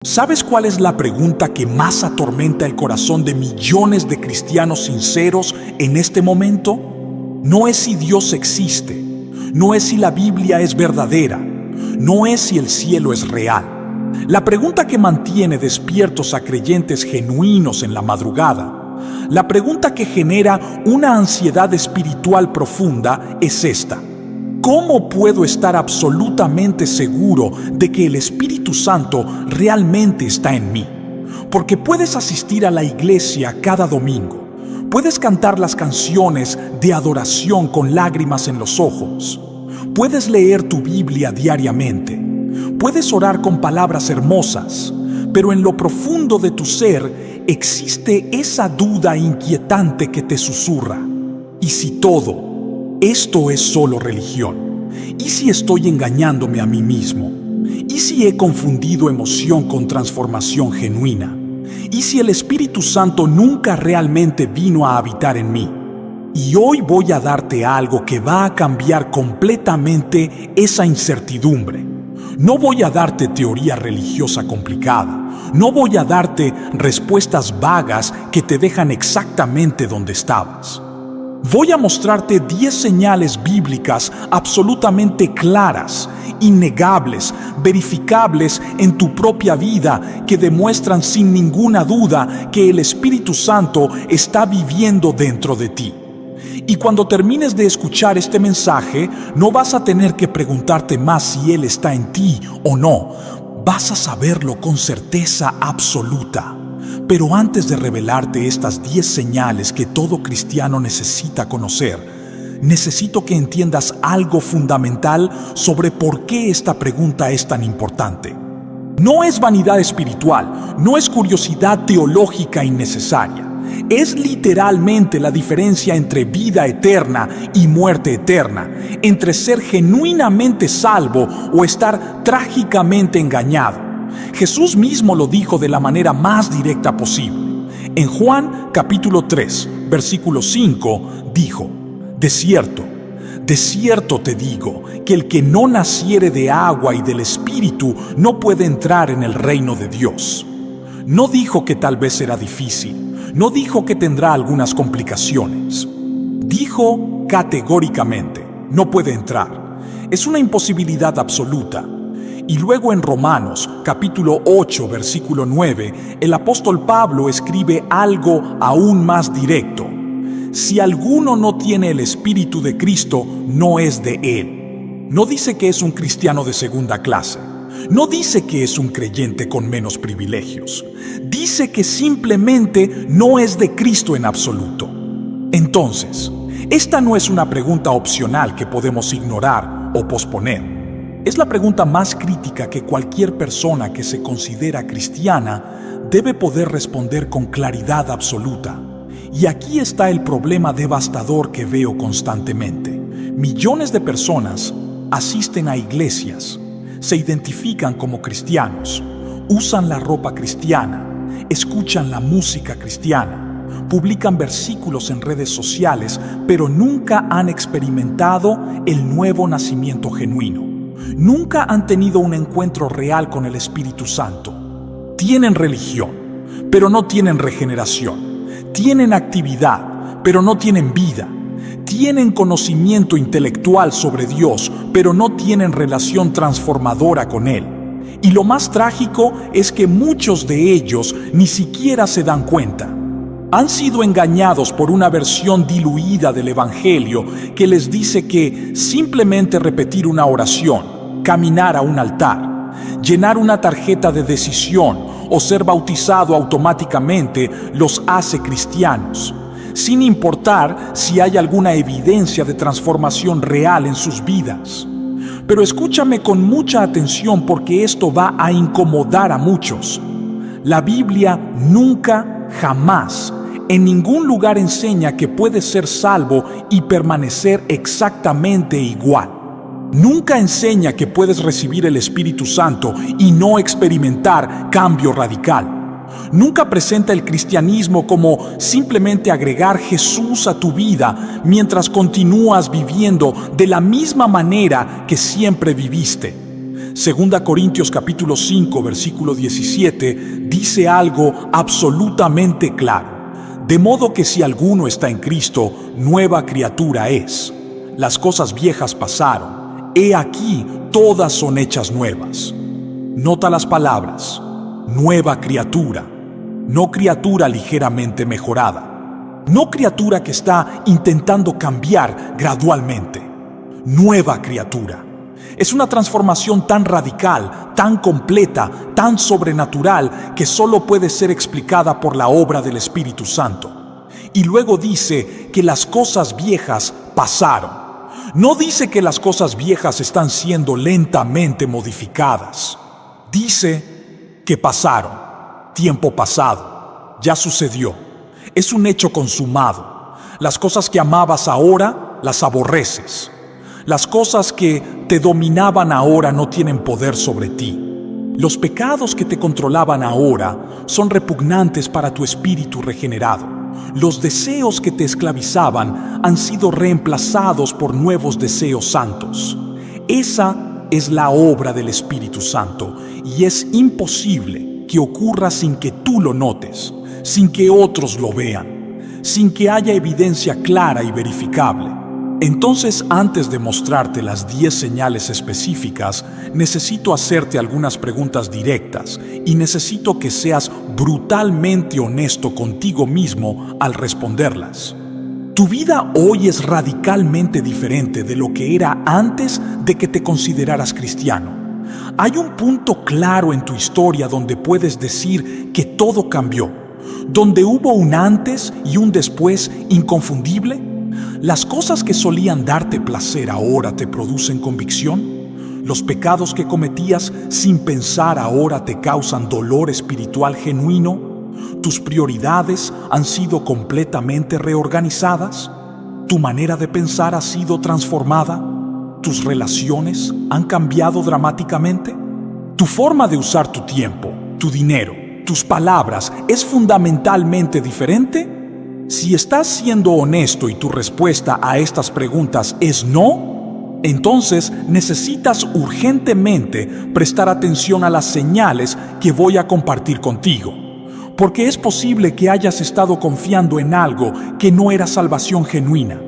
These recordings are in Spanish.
¿Sabes cuál es la pregunta que más atormenta el corazón de millones de cristianos sinceros en este momento? No es si Dios existe, no es si la Biblia es verdadera, no es si el cielo es real. La pregunta que mantiene despiertos a creyentes genuinos en la madrugada, la pregunta que genera una ansiedad espiritual profunda es esta: ¿cómo puedo estar absolutamente seguro de que el Espíritu Santo realmente está en mí? Porque puedes asistir a la iglesia cada domingo, puedes cantar las canciones de adoración con lágrimas en los ojos, puedes leer tu Biblia diariamente, puedes orar con palabras hermosas, pero en lo profundo de tu ser existe esa duda inquietante que te susurra: ¿y si todo esto es solo religión? ¿Y si estoy engañándome a mí mismo? ¿Y si he confundido emoción con transformación genuina? ¿Y si el Espíritu Santo nunca realmente vino a habitar en mí? Y hoy voy a darte algo que va a cambiar completamente esa incertidumbre. No voy a darte teoría religiosa complicada. No voy a darte respuestas vagas que te dejan exactamente donde estabas. Voy a mostrarte 10 señales bíblicas absolutamente claras, innegables, verificables en tu propia vida, que demuestran sin ninguna duda que el Espíritu Santo está viviendo dentro de ti. Y cuando termines de escuchar este mensaje, no vas a tener que preguntarte más si Él está en ti o no. Vas a saberlo con certeza absoluta. Pero antes de revelarte estas 10 señales que todo cristiano necesita conocer, necesito que entiendas algo fundamental sobre por qué esta pregunta es tan importante. No es vanidad espiritual, no es curiosidad teológica innecesaria. Es literalmente la diferencia entre vida eterna y muerte eterna, entre ser genuinamente salvo o estar trágicamente engañado. Jesús mismo lo dijo de la manera más directa posible. En Juan capítulo 3, versículo 5, dijo: de cierto te digo, que el que no naciere de agua y del Espíritu no puede entrar en el reino de Dios. No dijo que tal vez será difícil, no dijo que tendrá algunas complicaciones. Dijo categóricamente: no puede entrar. Es una imposibilidad absoluta. Y luego en Romanos, capítulo 8, versículo 9, el apóstol Pablo escribe algo aún más directo: si alguno no tiene el Espíritu de Cristo, no es de Él. No dice que es un cristiano de segunda clase. No dice que es un creyente con menos privilegios. Dice que simplemente no es de Cristo en absoluto. Entonces, esta no es una pregunta opcional que podemos ignorar o posponer. Es la pregunta más crítica que cualquier persona que se considera cristiana debe poder responder con claridad absoluta. Y aquí está el problema devastador que veo constantemente. Millones de personas asisten a iglesias, se identifican como cristianos, usan la ropa cristiana, escuchan la música cristiana, publican versículos en redes sociales, pero nunca han experimentado el nuevo nacimiento genuino. Nunca han tenido un encuentro real con el Espíritu Santo. Tienen religión, pero no tienen regeneración. Tienen actividad, pero no tienen vida. Tienen conocimiento intelectual sobre Dios, pero no tienen relación transformadora con Él. Y lo más trágico es que muchos de ellos ni siquiera se dan cuenta. Han sido engañados por una versión diluida del Evangelio que les dice que simplemente repetir una oración, caminar a un altar, llenar una tarjeta de decisión o ser bautizado automáticamente los hace cristianos, sin importar si hay alguna evidencia de transformación real en sus vidas. Pero escúchame con mucha atención, porque esto va a incomodar a muchos. La Biblia nunca, jamás, en ningún lugar enseña que puedes ser salvo y permanecer exactamente igual. Nunca enseña que puedes recibir el Espíritu Santo y no experimentar cambio radical. Nunca presenta el cristianismo como simplemente agregar Jesús a tu vida mientras continúas viviendo de la misma manera que siempre viviste. Segunda Corintios capítulo 5, versículo 17, dice algo absolutamente claro. De modo que si alguno está en Cristo, nueva criatura es. Las cosas viejas pasaron. He aquí, todas son hechas nuevas. Nota las palabras. Nueva criatura. No criatura ligeramente mejorada. No criatura que está intentando cambiar gradualmente. Nueva criatura. Es una transformación tan radical, tan completa, tan sobrenatural, que solo puede ser explicada por la obra del Espíritu Santo. Y luego dice que las cosas viejas pasaron. No dice que las cosas viejas están siendo lentamente modificadas. Dice que pasaron. Tiempo pasado. Ya sucedió. Es un hecho consumado. Las cosas que amabas ahora, las aborreces. Las cosas que te dominaban ahora no tienen poder sobre ti. Los pecados que te controlaban ahora son repugnantes para tu espíritu regenerado. Los deseos que te esclavizaban han sido reemplazados por nuevos deseos santos. Esa es la obra del Espíritu Santo y es imposible que ocurra sin que tú lo notes, sin que otros lo vean, sin que haya evidencia clara y verificable. Entonces, antes de mostrarte las 10 señales específicas, necesito hacerte algunas preguntas directas y necesito que seas brutalmente honesto contigo mismo al responderlas. Tu vida hoy es radicalmente diferente de lo que era antes de que te consideraras cristiano. ¿Hay un punto claro en tu historia donde puedes decir que todo cambió? ¿Donde hubo un antes y un después inconfundible? ¿Las cosas que solían darte placer ahora te producen convicción? ¿Los pecados que cometías sin pensar ahora te causan dolor espiritual genuino? ¿Tus prioridades han sido completamente reorganizadas? ¿Tu manera de pensar ha sido transformada? ¿Tus relaciones han cambiado dramáticamente? ¿Tu forma de usar tu tiempo, tu dinero, tus palabras es fundamentalmente diferente? Si estás siendo honesto y tu respuesta a estas preguntas es no, entonces necesitas urgentemente prestar atención a las señales que voy a compartir contigo. Porque es posible que hayas estado confiando en algo que no era salvación genuina.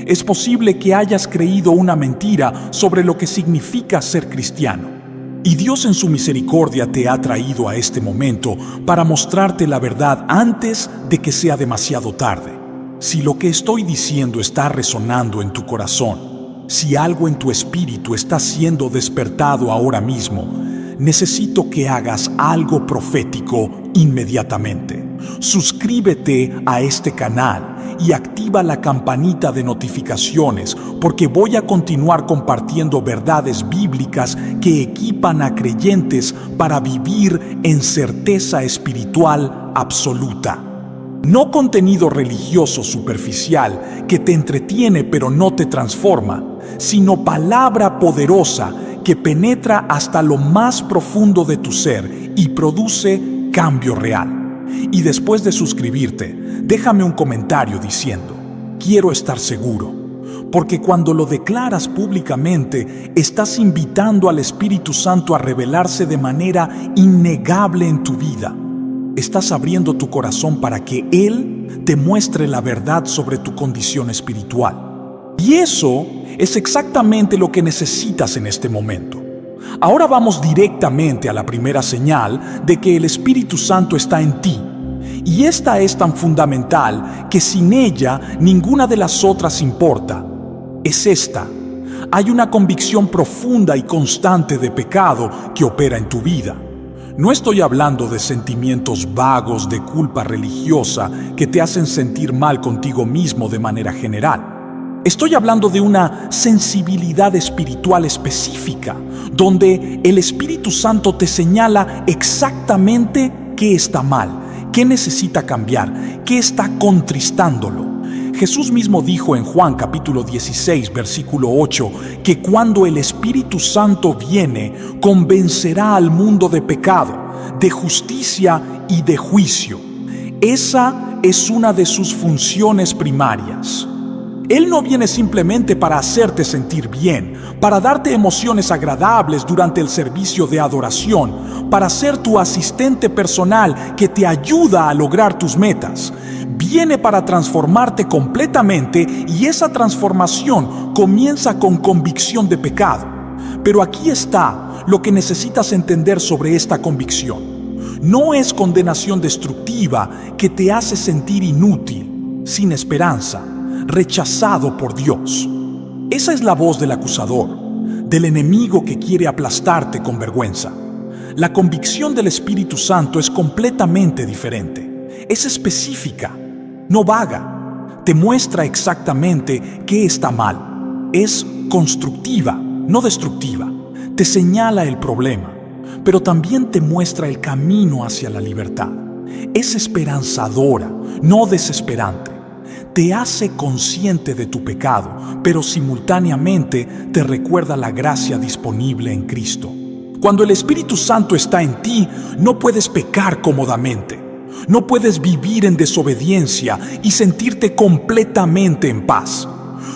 Es posible que hayas creído una mentira sobre lo que significa ser cristiano. Y Dios en su misericordia te ha traído a este momento para mostrarte la verdad antes de que sea demasiado tarde. Si lo que estoy diciendo está resonando en tu corazón, si algo en tu espíritu está siendo despertado ahora mismo, necesito que hagas algo profético inmediatamente. Suscríbete a este canal y activa la campanita de notificaciones porque voy a continuar compartiendo verdades bíblicas que equipan a creyentes para vivir en certeza espiritual absoluta. No contenido religioso superficial que te entretiene pero no te transforma, sino palabra poderosa que penetra hasta lo más profundo de tu ser y produce cambio real. Y después de suscribirte, déjame un comentario diciendo: quiero estar seguro, porque cuando lo declaras públicamente, estás invitando al Espíritu Santo a revelarse de manera innegable en tu vida. Estás abriendo tu corazón para que Él te muestre la verdad sobre tu condición espiritual. Y eso es exactamente lo que necesitas en este momento. Ahora vamos directamente a la primera señal de que el Espíritu Santo está en ti. Y esta es tan fundamental que sin ella ninguna de las otras importa. Es esta: hay una convicción profunda y constante de pecado que opera en tu vida. No estoy hablando de sentimientos vagos de culpa religiosa que te hacen sentir mal contigo mismo de manera general. Estoy hablando de una sensibilidad espiritual específica, donde el Espíritu Santo te señala exactamente qué está mal, qué necesita cambiar, qué está contristándolo. Jesús mismo dijo en Juan capítulo 16, versículo 8, que cuando el Espíritu Santo viene, convencerá al mundo de pecado, de justicia y de juicio. Esa es una de sus funciones primarias. Él no viene simplemente para hacerte sentir bien, para darte emociones agradables durante el servicio de adoración, para ser tu asistente personal que te ayuda a lograr tus metas. Viene para transformarte completamente, y esa transformación comienza con convicción de pecado. Pero aquí está lo que necesitas entender sobre esta convicción. No es condenación destructiva que te hace sentir inútil, sin esperanza, rechazado por Dios. Esa es la voz del acusador, del enemigo que quiere aplastarte con vergüenza. La convicción del Espíritu Santo es completamente diferente. Es específica, no vaga. Te muestra exactamente qué está mal. Es constructiva, no destructiva. Te señala el problema, pero también te muestra el camino hacia la libertad. Es esperanzadora, no desesperante. Te hace consciente de tu pecado, pero simultáneamente te recuerda la gracia disponible en Cristo. Cuando el Espíritu Santo está en ti, no puedes pecar cómodamente. No puedes vivir en desobediencia y sentirte completamente en paz.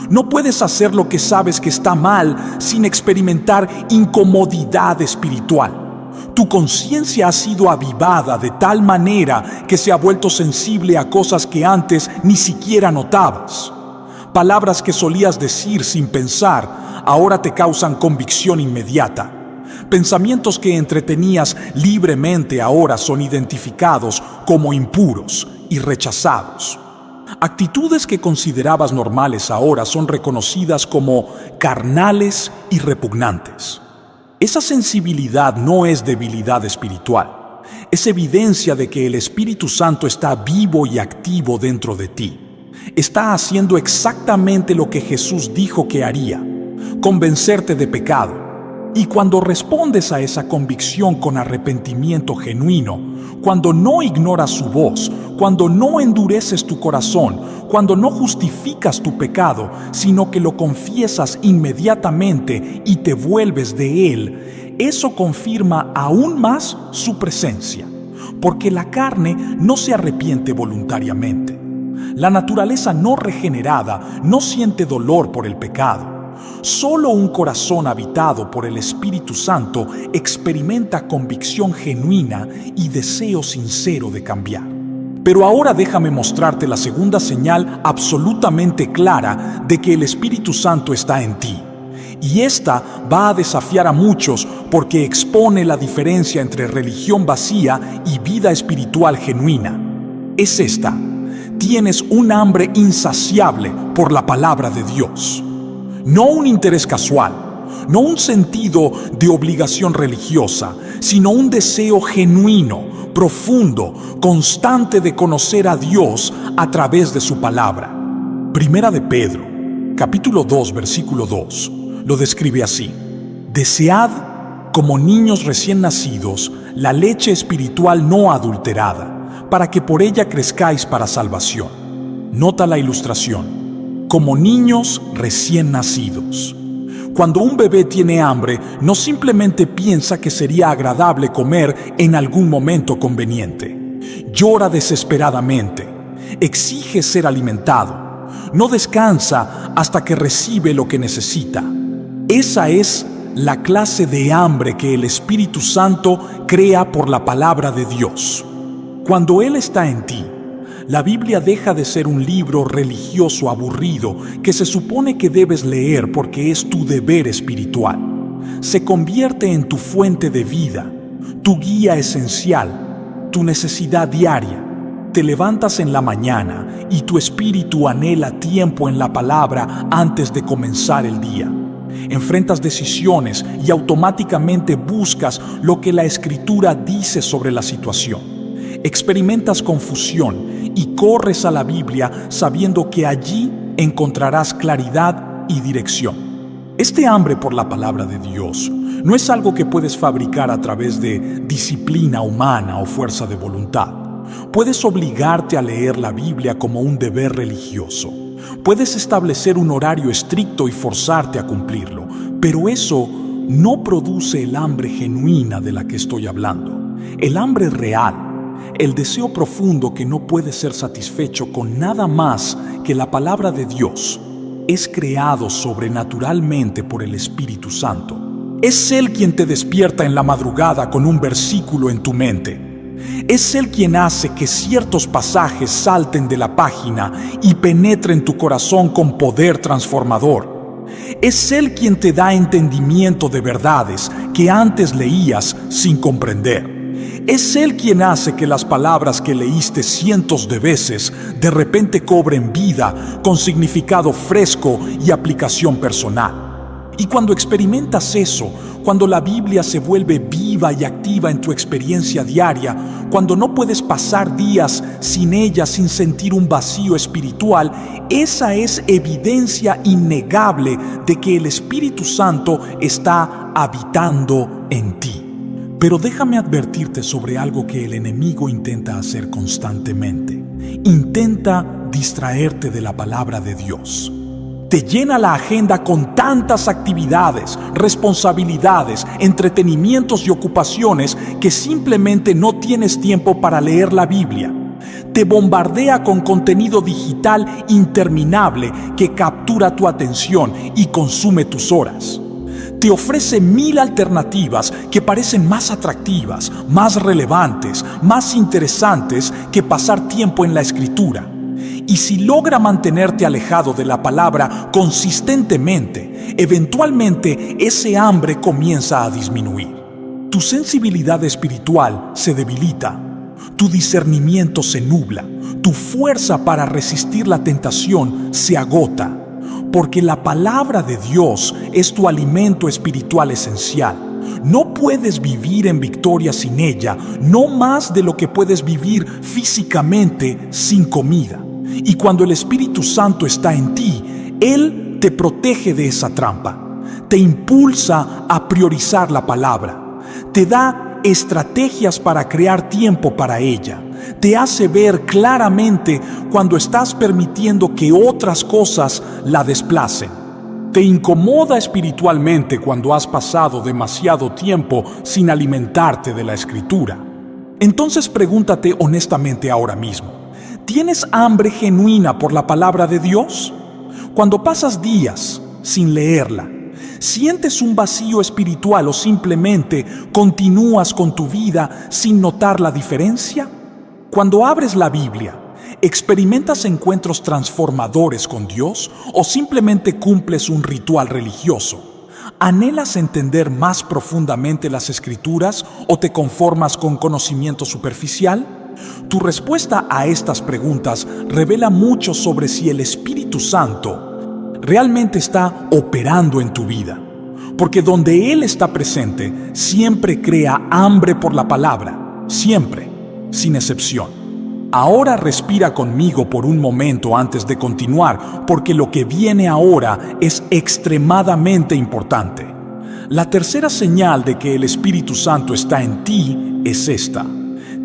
No puedes hacer lo que sabes que está mal sin experimentar incomodidad espiritual. Tu conciencia ha sido avivada de tal manera que se ha vuelto sensible a cosas que antes ni siquiera notabas. Palabras que solías decir sin pensar, ahora te causan convicción inmediata. Pensamientos que entretenías libremente ahora son identificados como impuros y rechazados. Actitudes que considerabas normales ahora son reconocidas como carnales y repugnantes. Esa sensibilidad no es debilidad espiritual, es evidencia de que el Espíritu Santo está vivo y activo dentro de ti. Está haciendo exactamente lo que Jesús dijo que haría: convencerte de pecado. Y cuando respondes a esa convicción con arrepentimiento genuino, cuando no ignoras su voz, cuando no endureces tu corazón, cuando no justificas tu pecado, sino que lo confiesas inmediatamente y te vuelves de él, eso confirma aún más su presencia, porque la carne no se arrepiente voluntariamente. La naturaleza no regenerada no siente dolor por el pecado. Solo un corazón habitado por el Espíritu Santo experimenta convicción genuina y deseo sincero de cambiar. Pero ahora déjame mostrarte la segunda señal absolutamente clara de que el Espíritu Santo está en ti. Y esta va a desafiar a muchos porque expone la diferencia entre religión vacía y vida espiritual genuina. Es esta: tienes un hambre insaciable por la palabra de Dios. No un interés casual, no un sentido de obligación religiosa, sino un deseo genuino, profundo, constante de conocer a Dios a través de su palabra. Primera de Pedro, capítulo 2, versículo 2, lo describe así: desead, como niños recién nacidos, la leche espiritual no adulterada, para que por ella crezcáis para salvación. Nota la ilustración: como niños recién nacidos. Cuando un bebé tiene hambre, no simplemente piensa que sería agradable comer en algún momento conveniente. Llora desesperadamente, exige ser alimentado, no descansa hasta que recibe lo que necesita. Esa es la clase de hambre que el Espíritu Santo crea por la palabra de Dios. Cuando Él está en ti, la Biblia deja de ser un libro religioso aburrido que se supone que debes leer porque es tu deber espiritual. Se convierte en tu fuente de vida, tu guía esencial, tu necesidad diaria. Te levantas en la mañana y tu espíritu anhela tiempo en la palabra antes de comenzar el día. Enfrentas decisiones y automáticamente buscas lo que la Escritura dice sobre la situación. Experimentas confusión y corres a la Biblia sabiendo que allí encontrarás claridad y dirección. Este hambre por la palabra de Dios no es algo que puedes fabricar a través de disciplina humana o fuerza de voluntad. Puedes obligarte a leer la Biblia como un deber religioso. Puedes establecer un horario estricto y forzarte a cumplirlo, pero eso no produce el hambre genuina de la que estoy hablando. El hambre real, el deseo profundo que no puede ser satisfecho con nada más que la palabra de Dios, es creado sobrenaturalmente por el Espíritu Santo. Es Él quien te despierta en la madrugada con un versículo en tu mente. Es Él quien hace que ciertos pasajes salten de la página y penetren tu corazón con poder transformador. Es Él quien te da entendimiento de verdades que antes leías sin comprender. Es Él quien hace que las palabras que leíste cientos de veces de repente cobren vida con significado fresco y aplicación personal. Y cuando experimentas eso, cuando la Biblia se vuelve viva y activa en tu experiencia diaria, cuando no puedes pasar días sin ella sin sentir un vacío espiritual, esa es evidencia innegable de que el Espíritu Santo está habitando en ti. Pero déjame advertirte sobre algo que el enemigo intenta hacer constantemente. Intenta distraerte de la palabra de Dios. Te llena la agenda con tantas actividades, responsabilidades, entretenimientos y ocupaciones que simplemente no tienes tiempo para leer la Biblia. Te bombardea con contenido digital interminable que captura tu atención y consume tus horas. Te ofrece 1000 alternativas que parecen más atractivas, más relevantes, más interesantes que pasar tiempo en la Escritura. Y si logra mantenerte alejado de la palabra consistentemente, eventualmente ese hambre comienza a disminuir. Tu sensibilidad espiritual se debilita, tu discernimiento se nubla, tu fuerza para resistir la tentación se agota. Porque la palabra de Dios es tu alimento espiritual esencial. No puedes vivir en victoria sin ella, no más de lo que puedes vivir físicamente sin comida. Y cuando el Espíritu Santo está en ti, Él te protege de esa trampa, te impulsa a priorizar la palabra, te da estrategias para crear tiempo para ella. Te hace ver claramente cuando estás permitiendo que otras cosas la desplacen. Te incomoda espiritualmente cuando has pasado demasiado tiempo sin alimentarte de la Escritura. Entonces pregúntate honestamente ahora mismo, ¿tienes hambre genuina por la palabra de Dios? Cuando pasas días sin leerla, ¿sientes un vacío espiritual o simplemente continúas con tu vida sin notar la diferencia? Cuando abres la Biblia, ¿experimentas encuentros transformadores con Dios o simplemente cumples un ritual religioso? ¿Anhelas entender más profundamente las Escrituras o te conformas con conocimiento superficial? Tu respuesta a estas preguntas revela mucho sobre si el Espíritu Santo realmente está operando en tu vida. Porque donde Él está presente, siempre crea hambre por la palabra, siempre. Sin excepción. Ahora respira conmigo por un momento antes de continuar, porque lo que viene ahora es extremadamente importante. La tercera señal de que el Espíritu Santo está en ti es esta.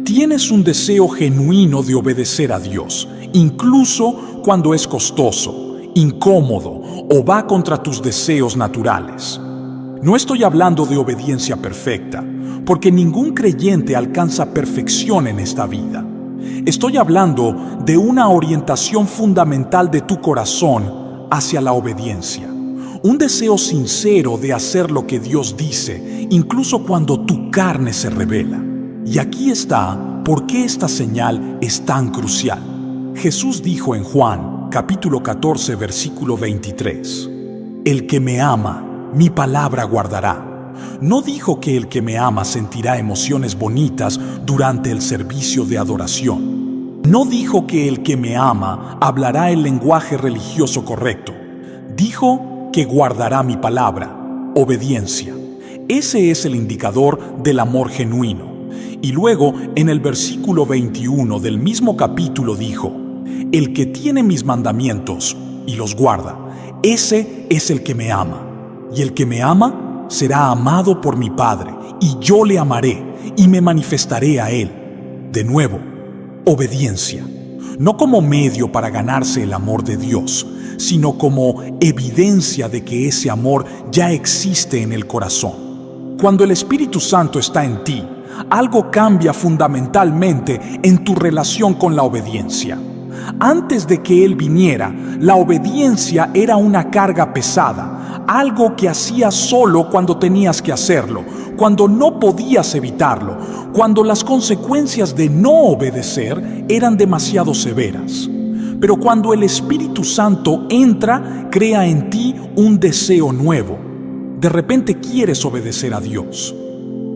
Tienes un deseo genuino de obedecer a Dios, incluso cuando es costoso, incómodo o va contra tus deseos naturales. No estoy hablando de obediencia perfecta, porque ningún creyente alcanza perfección en esta vida. Estoy hablando de una orientación fundamental de tu corazón hacia la obediencia. Un deseo sincero de hacer lo que Dios dice, incluso cuando tu carne se rebela. Y aquí está por qué esta señal es tan crucial. Jesús dijo en Juan, capítulo 14, versículo 23, «El que me ama, mi palabra guardará». No dijo que el que me ama sentirá emociones bonitas durante el servicio de adoración. No dijo que el que me ama hablará el lenguaje religioso correcto. Dijo que guardará mi palabra, obediencia. Ese es el indicador del amor genuino. Y luego, en el versículo 21 del mismo capítulo dijo, «El que tiene mis mandamientos y los guarda, ese es el que me ama. Y el que me ama será amado por mi Padre, y yo le amaré y me manifestaré a él». De nuevo, obediencia. No como medio para ganarse el amor de Dios, sino como evidencia de que ese amor ya existe en el corazón. Cuando el Espíritu Santo está en ti, algo cambia fundamentalmente en tu relación con la obediencia. Antes de que Él viniera, la obediencia era una carga pesada, algo que hacías solo cuando tenías que hacerlo, cuando no podías evitarlo, cuando las consecuencias de no obedecer eran demasiado severas. Pero cuando el Espíritu Santo entra, crea en ti un deseo nuevo. De repente quieres obedecer a Dios.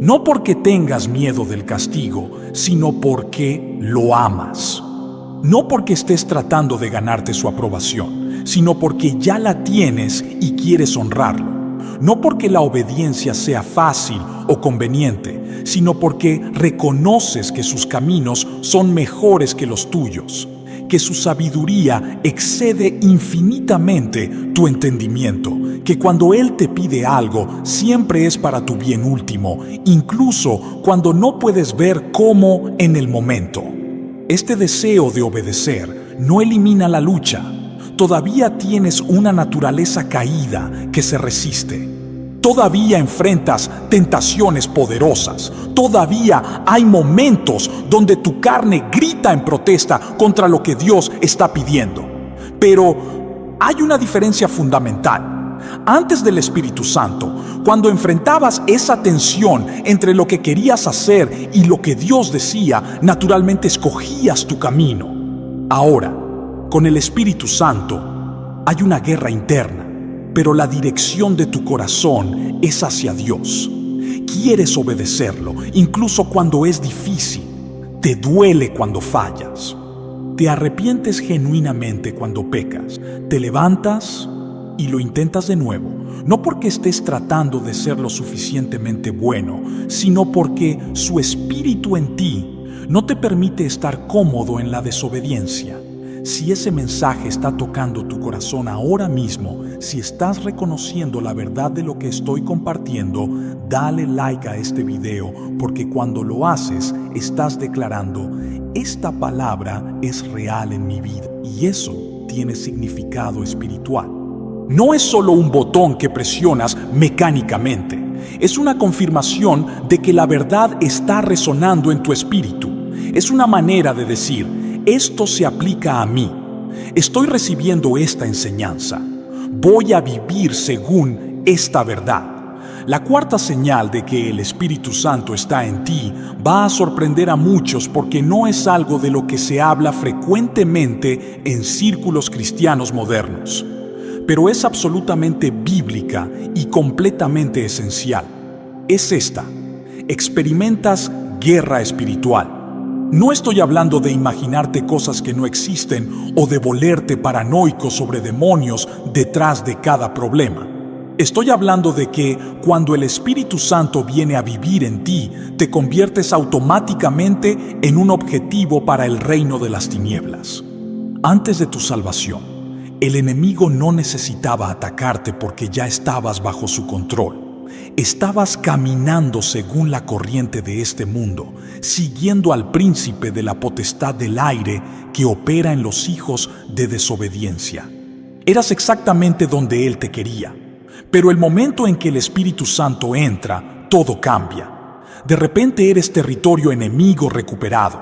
No porque tengas miedo del castigo, sino porque lo amas. No porque estés tratando de ganarte su aprobación, sino porque ya la tienes y quieres honrarlo. No porque la obediencia sea fácil o conveniente, sino porque reconoces que sus caminos son mejores que los tuyos, que su sabiduría excede infinitamente tu entendimiento, que cuando Él te pide algo, siempre es para tu bien último, incluso cuando no puedes ver cómo en el momento. Este deseo de obedecer no elimina la lucha. Todavía tienes una naturaleza caída que se resiste. Todavía enfrentas tentaciones poderosas. Todavía hay momentos donde tu carne grita en protesta contra lo que Dios está pidiendo. Pero hay una diferencia fundamental. Antes del Espíritu Santo, cuando enfrentabas esa tensión entre lo que querías hacer y lo que Dios decía, naturalmente escogías tu camino. Ahora, con el Espíritu Santo, hay una guerra interna, pero la dirección de tu corazón es hacia Dios. Quieres obedecerlo, incluso cuando es difícil. Te duele cuando fallas. Te arrepientes genuinamente cuando pecas. Te levantas y lo intentas de nuevo, no porque estés tratando de ser lo suficientemente bueno, sino porque su espíritu en ti no te permite estar cómodo en la desobediencia. Si ese mensaje está tocando tu corazón ahora mismo, si estás reconociendo la verdad de lo que estoy compartiendo, dale like a este video, porque cuando lo haces, estás declarando: esta palabra es real en mi vida, y eso tiene significado espiritual. No es solo un botón que presionas mecánicamente, es una confirmación de que la verdad está resonando en tu espíritu. Es una manera de decir: esto se aplica a mí, estoy recibiendo esta enseñanza, voy a vivir según esta verdad. La cuarta señal de que el Espíritu Santo está en ti va a sorprender a muchos, porque no es algo de lo que se habla frecuentemente en círculos cristianos modernos, pero es absolutamente bíblica y completamente esencial. Es esta: experimentas guerra espiritual. No estoy hablando de imaginarte cosas que no existen o de volverte paranoico sobre demonios detrás de cada problema. Estoy hablando de que cuando el Espíritu Santo viene a vivir en ti, te conviertes automáticamente en un objetivo para el reino de las tinieblas. Antes de tu salvación, el enemigo no necesitaba atacarte porque ya estabas bajo su control. Estabas caminando según la corriente de este mundo, siguiendo al príncipe de la potestad del aire que opera en los hijos de desobediencia. Eras exactamente donde Él te quería, pero el momento en que el Espíritu Santo entra, todo cambia. De repente eres territorio enemigo recuperado.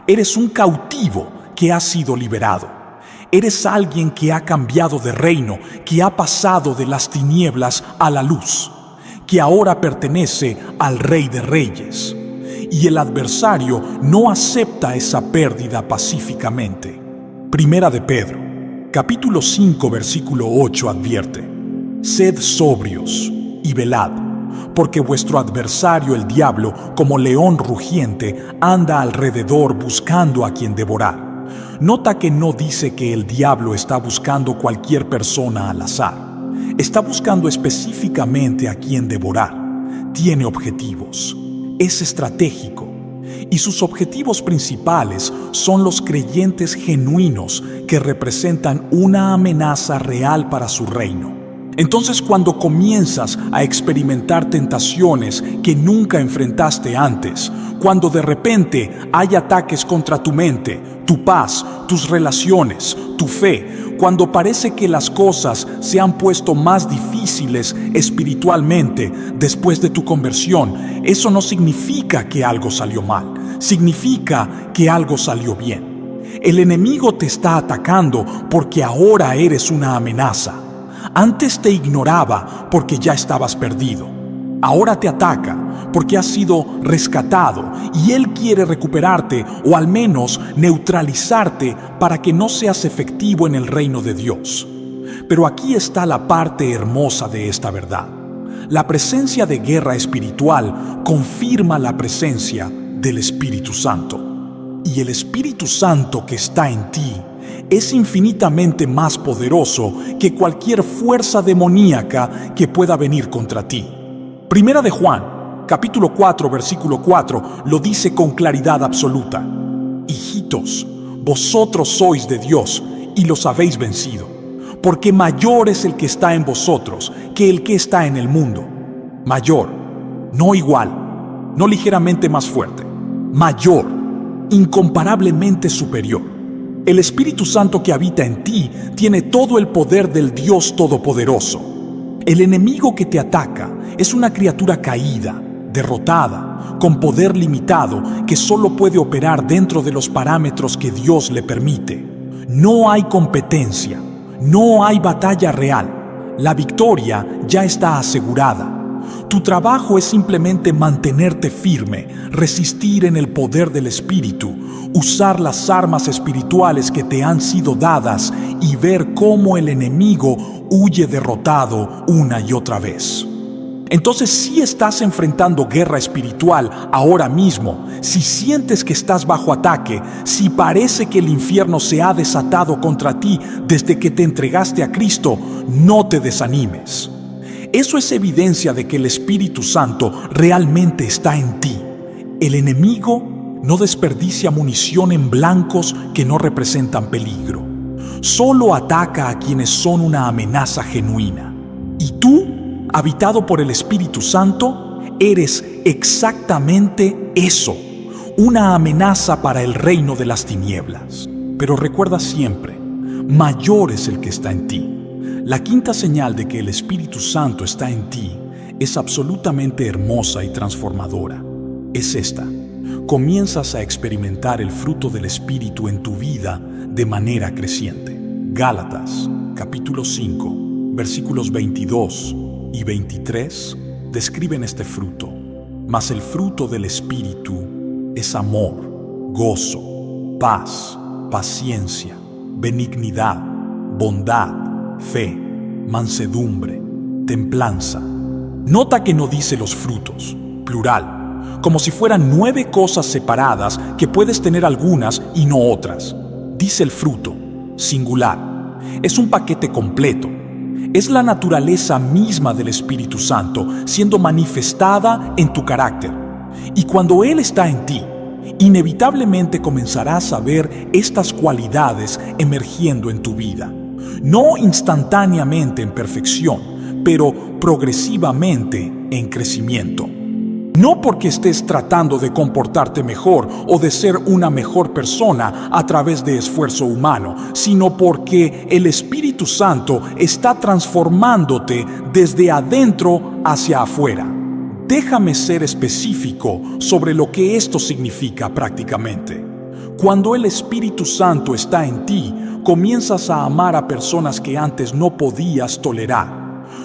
Eres un cautivo que ha sido liberado. Eres alguien que ha cambiado de reino, que ha pasado de las tinieblas a la luz, que ahora pertenece al Rey de Reyes. Y el adversario no acepta esa pérdida pacíficamente. Primera de Pedro, capítulo 5, versículo 8 advierte: sed sobrios y velad, porque vuestro adversario el diablo, como león rugiente, anda alrededor buscando a quien devorar. Nota que no dice que el diablo está buscando cualquier persona al azar. Está buscando específicamente a quien devorar. Tiene objetivos. Es estratégico. Y sus objetivos principales son los creyentes genuinos que representan una amenaza real para su reino. Entonces, cuando comienzas a experimentar tentaciones que nunca enfrentaste antes, cuando de repente hay ataques contra tu mente, tu paz, tus relaciones, tu fe, cuando parece que las cosas se han puesto más difíciles espiritualmente después de tu conversión, eso no significa que algo salió mal, significa que algo salió bien. El enemigo te está atacando porque ahora eres una amenaza. Antes te ignoraba porque ya estabas perdido. Ahora te ataca porque has sido rescatado y él quiere recuperarte o al menos neutralizarte para que no seas efectivo en el reino de Dios. Pero aquí está la parte hermosa de esta verdad. La presencia de guerra espiritual confirma la presencia del Espíritu Santo. Y el Espíritu Santo que está en ti es infinitamente más poderoso que cualquier fuerza demoníaca que pueda venir contra ti. Primera de Juan, capítulo 4, versículo 4, lo dice con claridad absoluta. Hijitos, vosotros sois de Dios y los habéis vencido, porque mayor es el que está en vosotros que el que está en el mundo. Mayor, no igual, no ligeramente más fuerte, mayor, incomparablemente superior. El Espíritu Santo que habita en ti tiene todo el poder del Dios Todopoderoso. El enemigo que te ataca es una criatura caída, derrotada, con poder limitado que solo puede operar dentro de los parámetros que Dios le permite. No hay competencia, no hay batalla real. La victoria ya está asegurada. Tu trabajo es simplemente mantenerte firme, resistir en el poder del Espíritu, usar las armas espirituales que te han sido dadas y ver cómo el enemigo huye derrotado una y otra vez. Entonces, si estás enfrentando guerra espiritual ahora mismo, si sientes que estás bajo ataque, si parece que el infierno se ha desatado contra ti desde que te entregaste a Cristo, no te desanimes. Eso es evidencia de que el Espíritu Santo realmente está en ti. El enemigo no desperdicia munición en blancos que no representan peligro. Solo ataca a quienes son una amenaza genuina. Y tú, habitado por el Espíritu Santo, eres exactamente eso, una amenaza para el reino de las tinieblas. Pero recuerda siempre, mayor es el que está en ti. La quinta señal de que el Espíritu Santo está en ti es absolutamente hermosa y transformadora. Es esta: comienzas a experimentar el fruto del Espíritu en tu vida de manera creciente. Gálatas, capítulo 5, versículos 22 y 23 describen este fruto. Mas el fruto del Espíritu es amor, gozo, paz, paciencia, benignidad, bondad, fe, mansedumbre, templanza. Nota que no dice los frutos, plural, como si fueran 9 cosas separadas que puedes tener algunas y no otras. Dice el fruto, singular. Es un paquete completo. Es la naturaleza misma del Espíritu Santo siendo manifestada en tu carácter. Y cuando Él está en ti, inevitablemente comenzarás a ver estas cualidades emergiendo en tu vida. No instantáneamente en perfección, pero progresivamente en crecimiento. No porque estés tratando de comportarte mejor o de ser una mejor persona a través de esfuerzo humano, sino porque el Espíritu Santo está transformándote desde adentro hacia afuera. Déjame ser específico sobre lo que esto significa prácticamente. Cuando el Espíritu Santo está en ti, comienzas a amar a personas que antes no podías tolerar.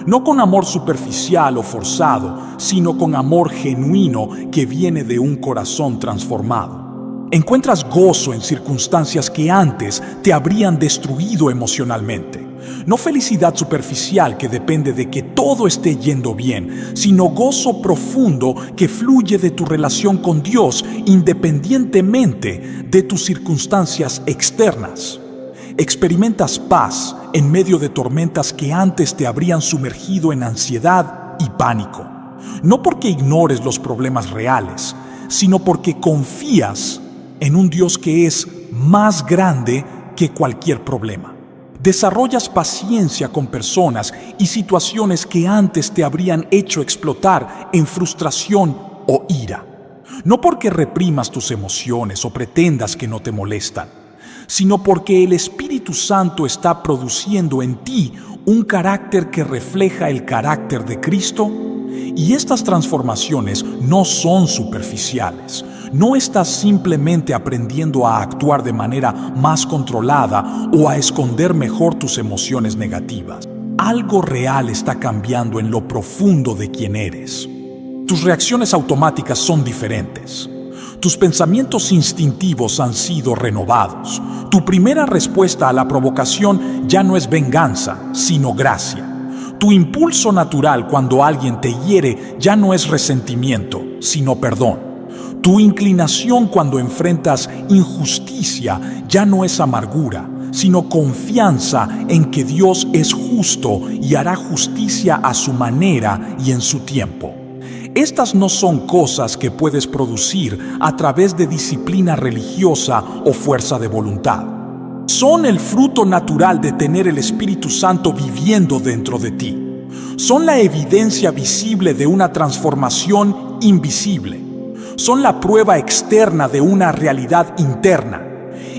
No con amor superficial o forzado, sino con amor genuino que viene de un corazón transformado. Encuentras gozo en circunstancias que antes te habrían destruido emocionalmente. No felicidad superficial que depende de que todo esté yendo bien, sino gozo profundo que fluye de tu relación con Dios independientemente de tus circunstancias externas. Experimentas paz en medio de tormentas que antes te habrían sumergido en ansiedad y pánico. No porque ignores los problemas reales, sino porque confías en un Dios que es más grande que cualquier problema. Desarrollas paciencia con personas y situaciones que antes te habrían hecho explotar en frustración o ira. No porque reprimas tus emociones o pretendas que no te molestan, sino porque el Espíritu Santo está produciendo en ti un carácter que refleja el carácter de Cristo. Y estas transformaciones no son superficiales, no estás simplemente aprendiendo a actuar de manera más controlada o a esconder mejor tus emociones negativas. Algo real está cambiando en lo profundo de quién eres. Tus reacciones automáticas son diferentes. Tus pensamientos instintivos han sido renovados. Tu primera respuesta a la provocación ya no es venganza, sino gracia. Tu impulso natural cuando alguien te hiere ya no es resentimiento, sino perdón. Tu inclinación cuando enfrentas injusticia ya no es amargura, sino confianza en que Dios es justo y hará justicia a su manera y en su tiempo. Estas no son cosas que puedes producir a través de disciplina religiosa o fuerza de voluntad. Son el fruto natural de tener el Espíritu Santo viviendo dentro de ti. Son la evidencia visible de una transformación invisible. Son la prueba externa de una realidad interna.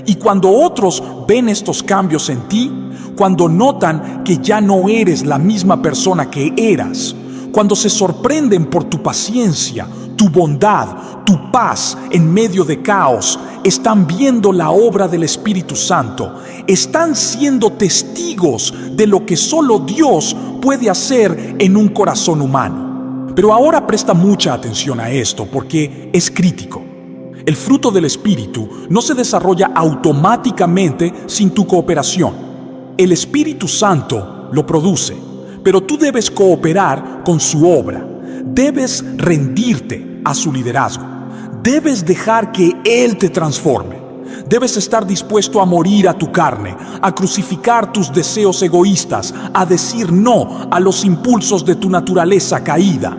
Y cuando otros ven estos cambios en ti, cuando notan que ya no eres la misma persona que eras, cuando se sorprenden por tu paciencia, tu bondad, tu paz en medio de caos, están viendo la obra del Espíritu Santo, están siendo testigos de lo que solo Dios puede hacer en un corazón humano. Pero ahora presta mucha atención a esto porque es crítico. El fruto del Espíritu no se desarrolla automáticamente sin tu cooperación. El Espíritu Santo lo produce, pero tú debes cooperar con su obra. Debes rendirte a su liderazgo. Debes dejar que Él te transforme. Debes estar dispuesto a morir a tu carne, a crucificar tus deseos egoístas, a decir no a los impulsos de tu naturaleza caída.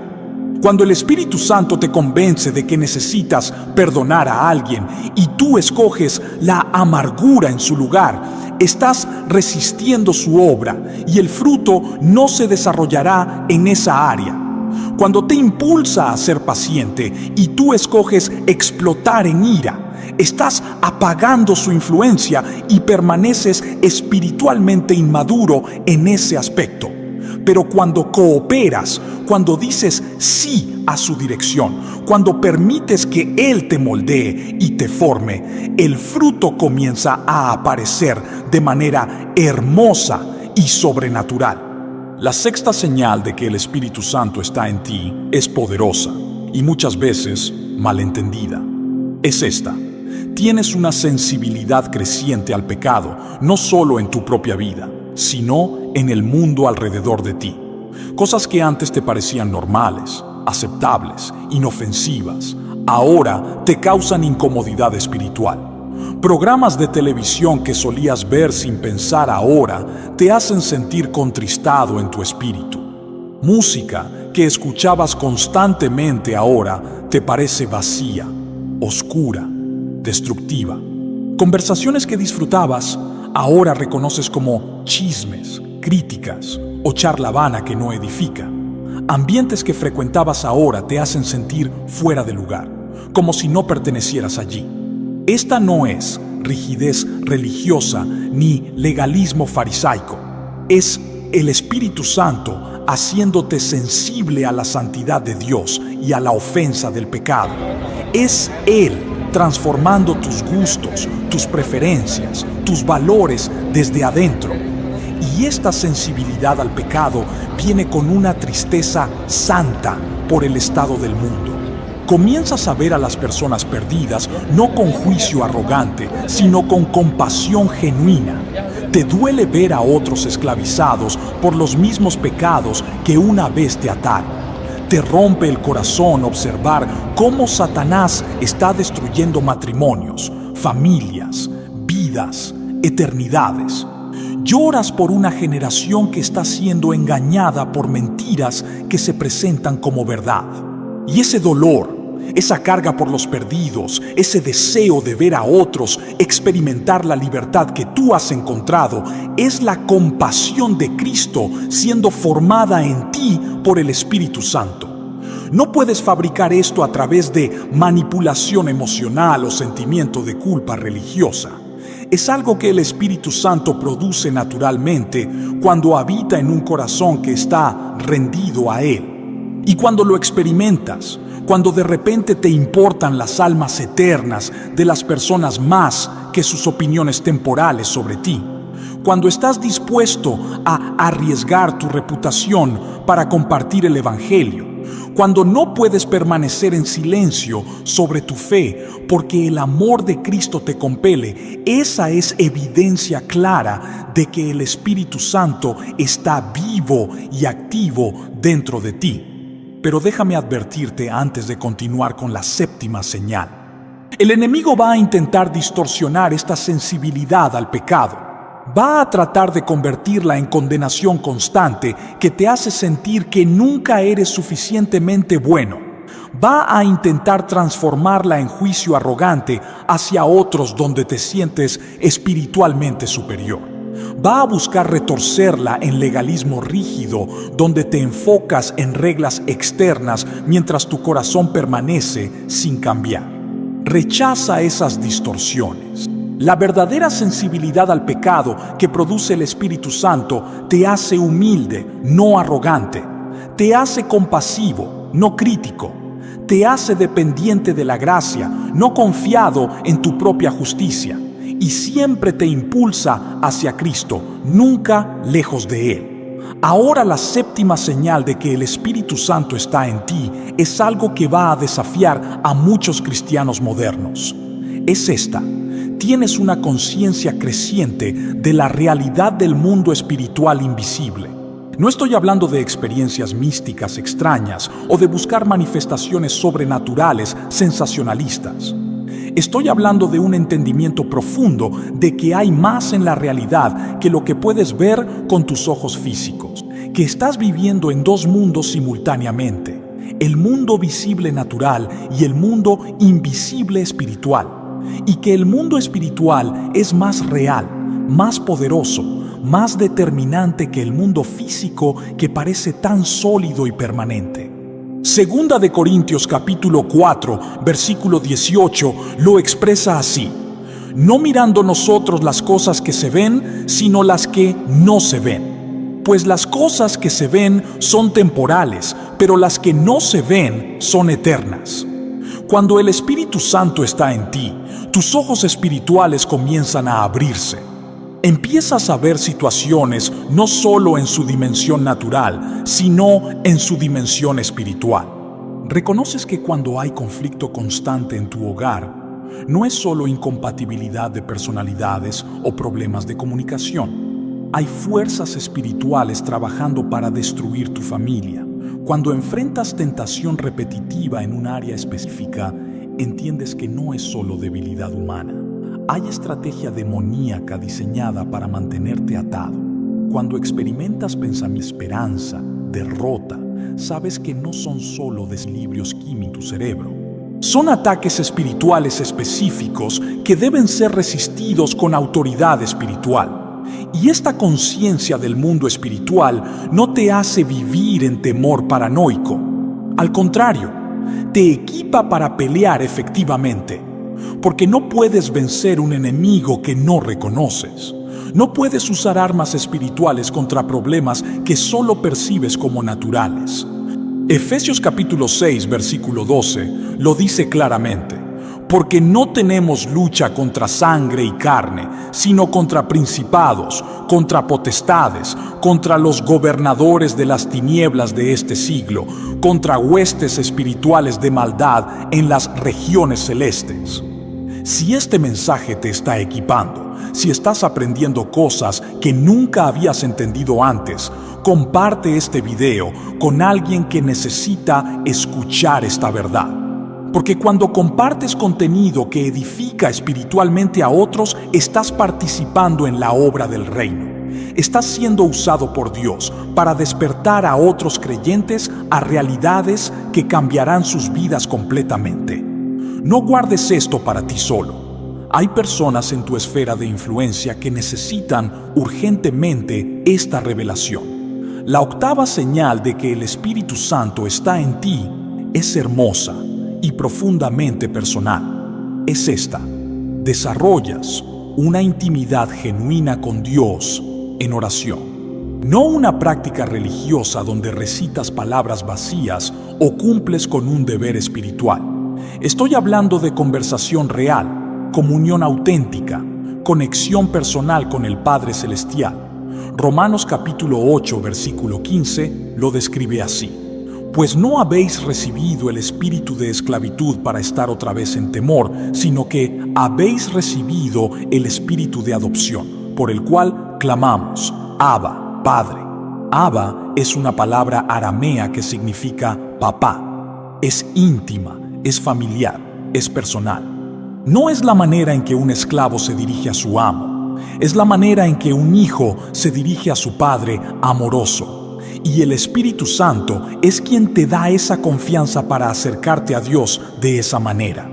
Cuando el Espíritu Santo te convence de que necesitas perdonar a alguien y tú escoges la amargura en su lugar, estás resistiendo su obra y el fruto no se desarrollará en esa área. Cuando te impulsa a ser paciente y tú escoges explotar en ira, estás apagando su influencia y permaneces espiritualmente inmaduro en ese aspecto. Pero cuando cooperas, cuando dices sí a su dirección, cuando permites que Él te moldee y te forme, el fruto comienza a aparecer de manera hermosa y sobrenatural. La sexta señal de que el Espíritu Santo está en ti es poderosa y muchas veces malentendida. Es esta: tienes una sensibilidad creciente al pecado, no solo en tu propia vida, sino en el mundo alrededor de ti. Cosas que antes te parecían normales, aceptables, inofensivas, ahora te causan incomodidad espiritual. Programas de televisión que solías ver sin pensar ahora te hacen sentir contristado en tu espíritu. Música que escuchabas constantemente ahora te parece vacía, oscura, destructiva. Conversaciones que disfrutabas ahora reconoces como chismes, críticas o charla vana que no edifica. Ambientes que frecuentabas ahora te hacen sentir fuera de lugar, como si no pertenecieras allí. Esta no es rigidez religiosa ni legalismo farisaico. Es el Espíritu Santo haciéndote sensible a la santidad de Dios y a la ofensa del pecado. Es Él transformando tus gustos, tus preferencias, tus valores desde adentro. Y esta sensibilidad al pecado viene con una tristeza santa por el estado del mundo. Comienzas a ver a las personas perdidas no con juicio arrogante, sino con compasión genuina. Te duele ver a otros esclavizados por los mismos pecados que una vez te ataron. Te rompe el corazón observar cómo Satanás está destruyendo matrimonios, familias, vidas, eternidades. Lloras por una generación que está siendo engañada por mentiras que se presentan como verdad. Y ese dolor, esa carga por los perdidos, ese deseo de ver a otros experimentar la libertad que tú has encontrado, es la compasión de Cristo siendo formada en ti por el Espíritu Santo. No puedes fabricar esto a través de manipulación emocional o sentimiento de culpa religiosa. Es algo que el Espíritu Santo produce naturalmente cuando habita en un corazón que está rendido a Él. Y cuando lo experimentas, cuando de repente te importan las almas eternas de las personas más que sus opiniones temporales sobre ti, cuando estás dispuesto a arriesgar tu reputación para compartir el Evangelio, cuando no puedes permanecer en silencio sobre tu fe porque el amor de Cristo te compele, esa es evidencia clara de que el Espíritu Santo está vivo y activo dentro de ti. Pero déjame advertirte antes de continuar con la séptima señal. El enemigo va a intentar distorsionar esta sensibilidad al pecado. Va a tratar de convertirla en condenación constante que te hace sentir que nunca eres suficientemente bueno. Va a intentar transformarla en juicio arrogante hacia otros donde te sientes espiritualmente superior. Va a buscar retorcerla en legalismo rígido, donde te enfocas en reglas externas mientras tu corazón permanece sin cambiar. Rechaza esas distorsiones. La verdadera sensibilidad al pecado que produce el Espíritu Santo te hace humilde, no arrogante. Te hace compasivo, no crítico. Te hace dependiente de la gracia, no confiado en tu propia justicia. Y siempre te impulsa hacia Cristo, nunca lejos de Él. Ahora la séptima señal de que el Espíritu Santo está en ti es algo que va a desafiar a muchos cristianos modernos. Es esta: tienes una conciencia creciente de la realidad del mundo espiritual invisible. No estoy hablando de experiencias místicas extrañas o de buscar manifestaciones sobrenaturales sensacionalistas. Estoy hablando de un entendimiento profundo de que hay más en la realidad que lo que puedes ver con tus ojos físicos, que estás viviendo en dos mundos simultáneamente, el mundo visible natural y el mundo invisible espiritual, y que el mundo espiritual es más real, más poderoso, más determinante que el mundo físico que parece tan sólido y permanente. Segunda de Corintios capítulo 4, versículo 18, lo expresa así: no mirando nosotros las cosas que se ven, sino las que no se ven. Pues las cosas que se ven son temporales, pero las que no se ven son eternas. Cuando el Espíritu Santo está en ti, tus ojos espirituales comienzan a abrirse. Empiezas a ver situaciones no solo en su dimensión natural, sino en su dimensión espiritual. Reconoces que cuando hay conflicto constante en tu hogar, no es solo incompatibilidad de personalidades o problemas de comunicación. Hay fuerzas espirituales trabajando para destruir tu familia. Cuando enfrentas tentación repetitiva en un área específica, entiendes que no es solo debilidad humana. Hay estrategia demoníaca diseñada para mantenerte atado. Cuando experimentas pensamientos de esperanza, derrota, sabes que no son solo desequilibrios químicos en tu cerebro. Son ataques espirituales específicos que deben ser resistidos con autoridad espiritual. Y esta conciencia del mundo espiritual no te hace vivir en temor paranoico. Al contrario, te equipa para pelear efectivamente. Porque no puedes vencer un enemigo que no reconoces. No puedes usar armas espirituales contra problemas que solo percibes como naturales. Efesios capítulo 6, versículo 12, lo dice claramente: porque no tenemos lucha contra sangre y carne, sino contra principados, contra potestades, contra los gobernadores de las tinieblas de este siglo, contra huestes espirituales de maldad en las regiones celestes. Si este mensaje te está equipando, si estás aprendiendo cosas que nunca habías entendido antes, comparte este video con alguien que necesita escuchar esta verdad. Porque cuando compartes contenido que edifica espiritualmente a otros, estás participando en la obra del reino. Estás siendo usado por Dios para despertar a otros creyentes a realidades que cambiarán sus vidas completamente. No guardes esto para ti solo. Hay personas en tu esfera de influencia que necesitan urgentemente esta revelación. La octava señal de que el Espíritu Santo está en ti es hermosa y profundamente personal. Es esta: desarrollas una intimidad genuina con Dios en oración. No una práctica religiosa donde recitas palabras vacías o cumples con un deber espiritual. Estoy hablando de conversación real, comunión auténtica, conexión personal con el Padre Celestial. Romanos capítulo 8, versículo 15 lo describe así: Pues no habéis recibido el espíritu de esclavitud para estar otra vez en temor, sino que habéis recibido el espíritu de adopción, por el cual clamamos, Abba, Padre. Abba es una palabra aramea que significa papá. Es íntima, es familiar, es personal. No es la manera en que un esclavo se dirige a su amo, es la manera en que un hijo se dirige a su padre amoroso. Y el Espíritu Santo es quien te da esa confianza para acercarte a Dios de esa manera.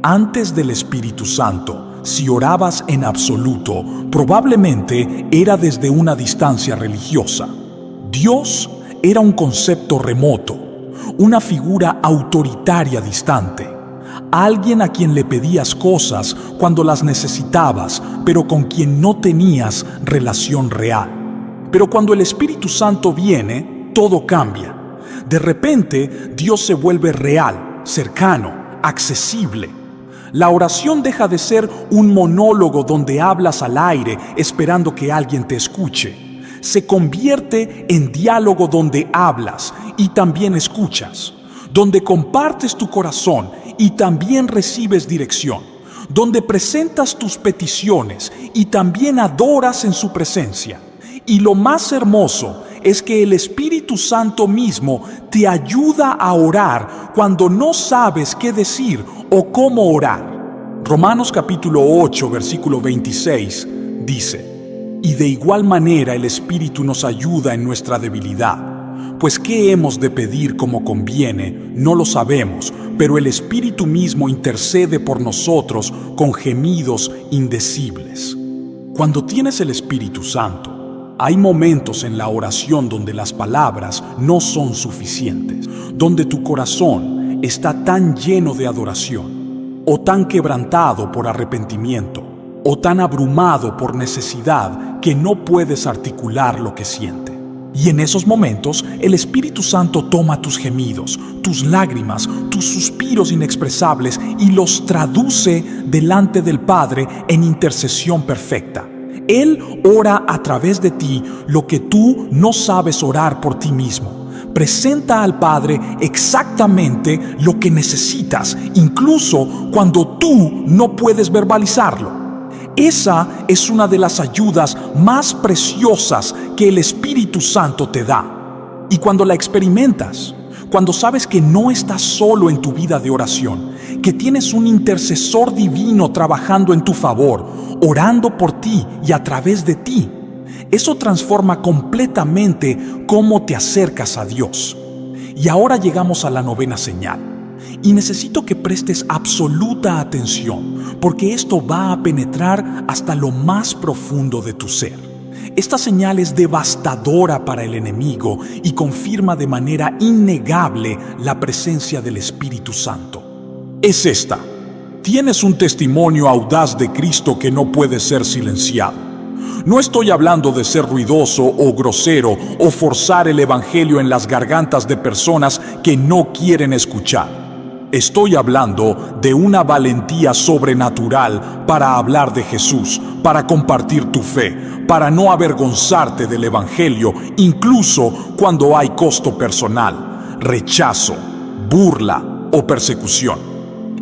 Antes del Espíritu Santo, si orabas en absoluto, probablemente era desde una distancia religiosa. Dios era un concepto remoto, una figura autoritaria distante, alguien a quien le pedías cosas cuando las necesitabas, pero con quien no tenías relación real. Pero cuando el Espíritu Santo viene, todo cambia. De repente, Dios se vuelve real, cercano, accesible. La oración deja de ser un monólogo donde hablas al aire esperando que alguien te escuche. Se convierte en diálogo donde hablas y también escuchas, donde compartes tu corazón y también recibes dirección, donde presentas tus peticiones y también adoras en su presencia. Y lo más hermoso es que el Espíritu Santo mismo te ayuda a orar cuando no sabes qué decir o cómo orar. Romanos capítulo 8, versículo 26 dice: Y de igual manera el Espíritu nos ayuda en nuestra debilidad, pues qué hemos de pedir como conviene, no lo sabemos, pero el Espíritu mismo intercede por nosotros con gemidos indecibles. Cuando tienes el Espíritu Santo, hay momentos en la oración donde las palabras no son suficientes, donde tu corazón está tan lleno de adoración, o tan quebrantado por arrepentimiento, o tan abrumado por necesidad que no puedes articular lo que siente. Y en esos momentos, el Espíritu Santo toma tus gemidos, tus lágrimas, tus suspiros inexpresables y los traduce delante del Padre en intercesión perfecta. Él ora a través de ti lo que tú no sabes orar por ti mismo. Presenta al Padre exactamente lo que necesitas, incluso cuando tú no puedes verbalizarlo. Esa es una de las ayudas más preciosas que el Espíritu Santo te da. Y cuando la experimentas, cuando sabes que no estás solo en tu vida de oración, que tienes un intercesor divino trabajando en tu favor, orando por ti y a través de ti, eso transforma completamente cómo te acercas a Dios. Y ahora llegamos a la novena señal. Y necesito que prestes absoluta atención, porque esto va a penetrar hasta lo más profundo de tu ser. Esta señal es devastadora para el enemigo y confirma de manera innegable la presencia del Espíritu Santo. Es esta: tienes un testimonio audaz de Cristo que no puede ser silenciado. No estoy hablando de ser ruidoso o grosero o forzar el evangelio en las gargantas de personas que no quieren escuchar. Estoy hablando de una valentía sobrenatural para hablar de Jesús, para compartir tu fe, para no avergonzarte del evangelio, incluso cuando hay costo personal, rechazo, burla o persecución.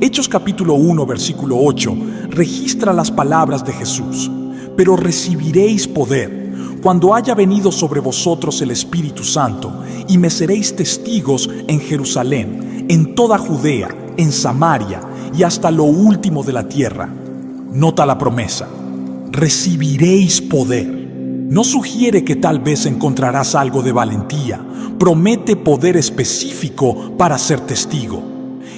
Hechos capítulo 1, versículo 8 registra las palabras de Jesús: pero recibiréis poder cuando haya venido sobre vosotros el Espíritu Santo, y me seréis testigos en Jerusalén, en toda Judea, en Samaria y hasta lo último de la tierra. Nota la promesa: recibiréis poder. No sugiere que tal vez encontrarás algo de valentía, promete poder específico para ser testigo.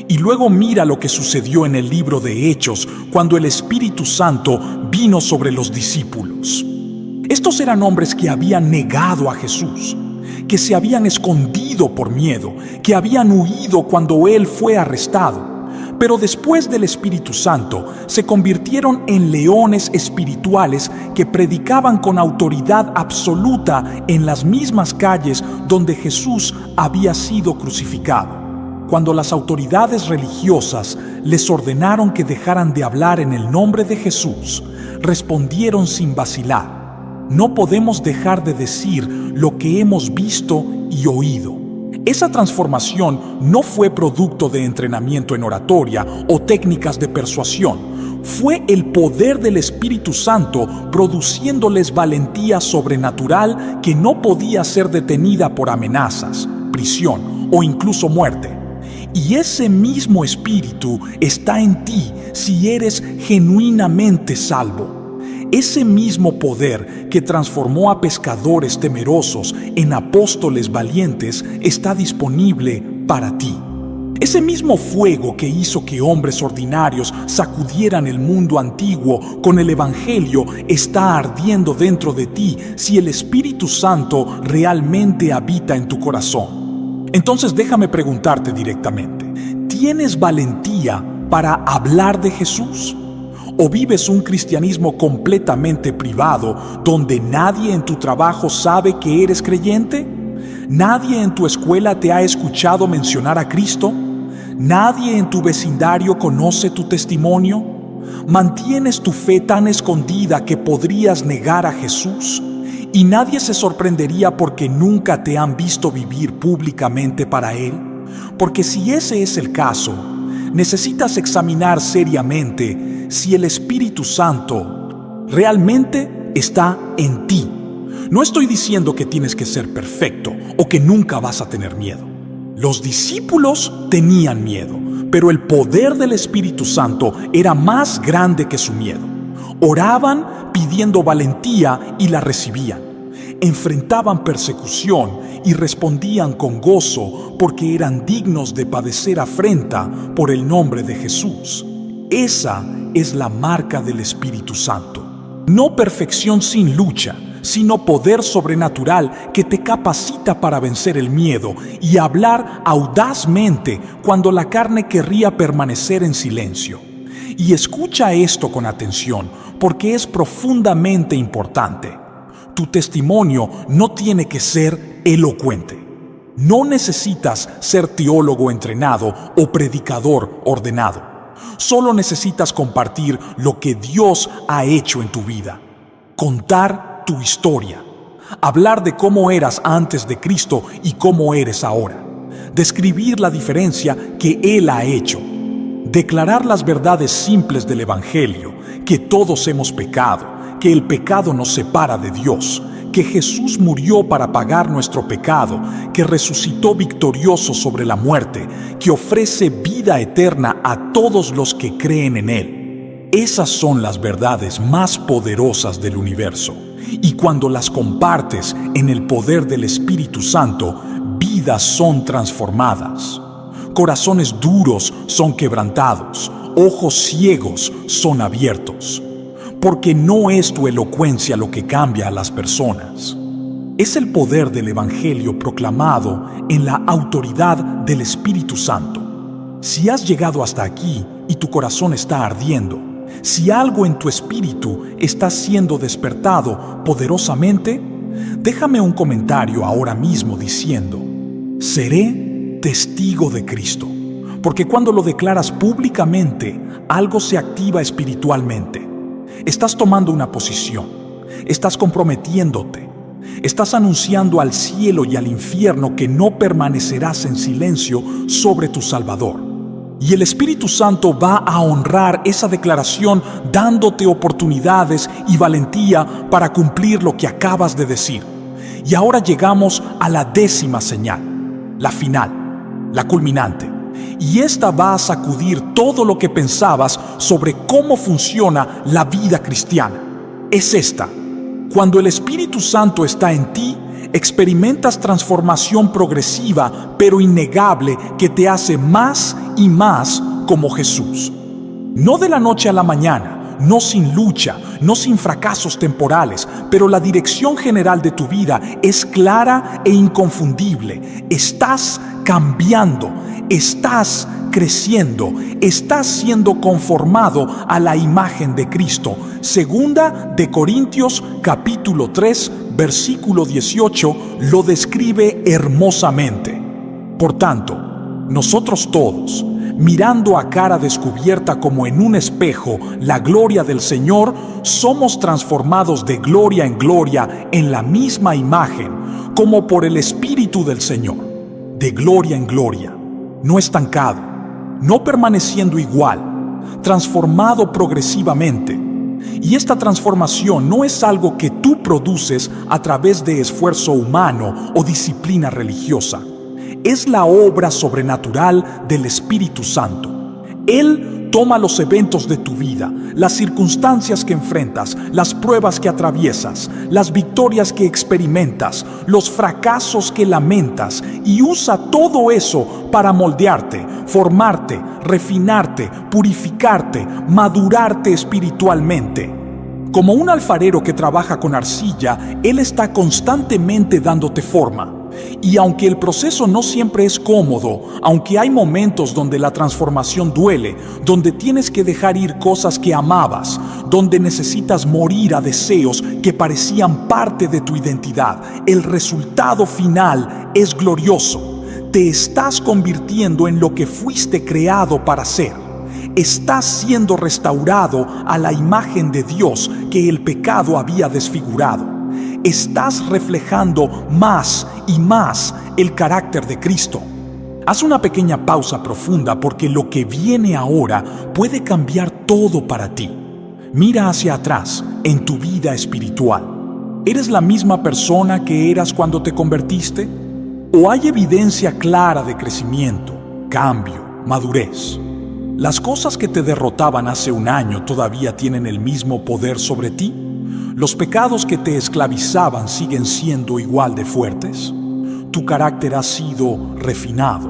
Y luego mira lo que sucedió en el libro de Hechos cuando el Espíritu Santo vino sobre los discípulos. Estos eran hombres que habían negado a Jesús, que se habían escondido por miedo, que habían huido cuando Él fue arrestado. Pero después del Espíritu Santo, se convirtieron en leones espirituales que predicaban con autoridad absoluta en las mismas calles donde Jesús había sido crucificado. Cuando las autoridades religiosas les ordenaron que dejaran de hablar en el nombre de Jesús, respondieron sin vacilar: no podemos dejar de decir lo que hemos visto y oído. Esa transformación no fue producto de entrenamiento en oratoria o técnicas de persuasión. Fue el poder del Espíritu Santo produciéndoles valentía sobrenatural que no podía ser detenida por amenazas, prisión o incluso muerte. Y ese mismo Espíritu está en ti si eres genuinamente salvo. Ese mismo poder que transformó a pescadores temerosos en apóstoles valientes está disponible para ti. Ese mismo fuego que hizo que hombres ordinarios sacudieran el mundo antiguo con el Evangelio está ardiendo dentro de ti si el Espíritu Santo realmente habita en tu corazón. Entonces déjame preguntarte directamente: ¿tienes valentía para hablar de Jesús? ¿O vives un cristianismo completamente privado, donde nadie en tu trabajo sabe que eres creyente? ¿Nadie en tu escuela te ha escuchado mencionar a Cristo? ¿Nadie en tu vecindario conoce tu testimonio? ¿Mantienes tu fe tan escondida que podrías negar a Jesús? ¿Y nadie se sorprendería porque nunca te han visto vivir públicamente para Él? Porque si ese es el caso, necesitas examinar seriamente si el Espíritu Santo realmente está en ti. No estoy diciendo que tienes que ser perfecto o que nunca vas a tener miedo. Los discípulos tenían miedo, pero el poder del Espíritu Santo era más grande que su miedo. Oraban pidiendo valentía y la recibían. Enfrentaban persecución y respondían con gozo porque eran dignos de padecer afrenta por el nombre de Jesús. Esa es la marca del Espíritu Santo. No perfección sin lucha, sino poder sobrenatural que te capacita para vencer el miedo y hablar audazmente cuando la carne querría permanecer en silencio. Y escucha esto con atención, porque es profundamente importante. Tu testimonio no tiene que ser elocuente. No necesitas ser teólogo entrenado o predicador ordenado. Solo necesitas compartir lo que Dios ha hecho en tu vida. Contar tu historia. Hablar de cómo eras antes de Cristo y cómo eres ahora. Describir la diferencia que Él ha hecho. Declarar las verdades simples del Evangelio, que todos hemos pecado, que el pecado nos separa de Dios, que Jesús murió para pagar nuestro pecado, que resucitó victorioso sobre la muerte, que ofrece vida eterna a todos los que creen en Él. Esas son las verdades más poderosas del universo. Y cuando las compartes en el poder del Espíritu Santo, vidas son transformadas. Corazones duros son quebrantados, ojos ciegos son abiertos. Porque no es tu elocuencia lo que cambia a las personas. Es el poder del Evangelio proclamado en la autoridad del Espíritu Santo. Si has llegado hasta aquí y tu corazón está ardiendo, si algo en tu espíritu está siendo despertado poderosamente, déjame un comentario ahora mismo diciendo: seré testigo de Cristo. Porque cuando lo declaras públicamente, algo se activa espiritualmente. Estás tomando una posición, estás comprometiéndote, estás anunciando al cielo y al infierno que no permanecerás en silencio sobre tu Salvador. Y el Espíritu Santo va a honrar esa declaración dándote oportunidades y valentía para cumplir lo que acabas de decir. Y ahora llegamos a la 10ª señal, la final, la culminante. Y esta va a sacudir todo lo que pensabas sobre cómo funciona la vida cristiana. Es esta: cuando el Espíritu Santo está en ti, experimentas transformación progresiva pero innegable que te hace más y más como Jesús. No de la noche a la mañana, no sin lucha, no sin fracasos temporales, pero la dirección general de tu vida es clara e inconfundible. Estás cambiando, estás creciendo, estás siendo conformado a la imagen de Cristo. Segunda de Corintios capítulo 3, versículo 18 lo describe hermosamente. Por tanto, nosotros todos, mirando a cara descubierta como en un espejo la gloria del Señor, somos transformados de gloria en gloria en la misma imagen, como por el Espíritu del Señor, de gloria en gloria, no estancado, no permaneciendo igual, transformado progresivamente. Y esta transformación no es algo que tú produces a través de esfuerzo humano o disciplina religiosa. Es la obra sobrenatural del Espíritu Santo. Él toma los eventos de tu vida, las circunstancias que enfrentas, las pruebas que atraviesas, las victorias que experimentas, los fracasos que lamentas, y usa todo eso para moldearte, formarte, refinarte, purificarte, madurarte espiritualmente. Como un alfarero que trabaja con arcilla, Él está constantemente dándote forma. Y aunque el proceso no siempre es cómodo, aunque hay momentos donde la transformación duele, donde tienes que dejar ir cosas que amabas, donde necesitas morir a deseos que parecían parte de tu identidad, el resultado final es glorioso. Te estás convirtiendo en lo que fuiste creado para ser. Estás siendo restaurado a la imagen de Dios que el pecado había desfigurado. Estás reflejando más y más el carácter de Cristo. Haz una pequeña pausa profunda, porque lo que viene ahora puede cambiar todo para ti. Mira hacia atrás en tu vida espiritual. ¿Eres la misma persona que eras cuando te convertiste? ¿O hay evidencia clara de crecimiento, cambio, madurez? ¿Las cosas que te derrotaban hace un año todavía tienen el mismo poder sobre ti? ¿Los pecados que te esclavizaban siguen siendo igual de fuertes? Tu carácter ha sido refinado,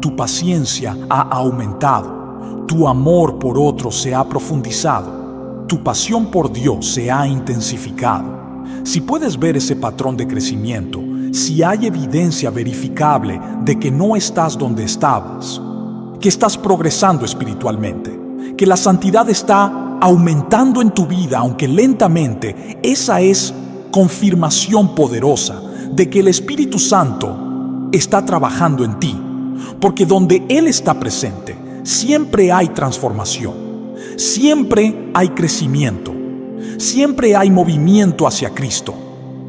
tu paciencia ha aumentado, tu amor por otros se ha profundizado, tu pasión por Dios se ha intensificado. Si puedes ver ese patrón de crecimiento, si hay evidencia verificable de que no estás donde estabas, que estás progresando espiritualmente, que la santidad está aumentando en tu vida, aunque lentamente, esa es confirmación poderosa de que el Espíritu Santo está trabajando en ti, porque donde Él está presente, siempre hay transformación, siempre hay crecimiento, siempre hay movimiento hacia Cristo.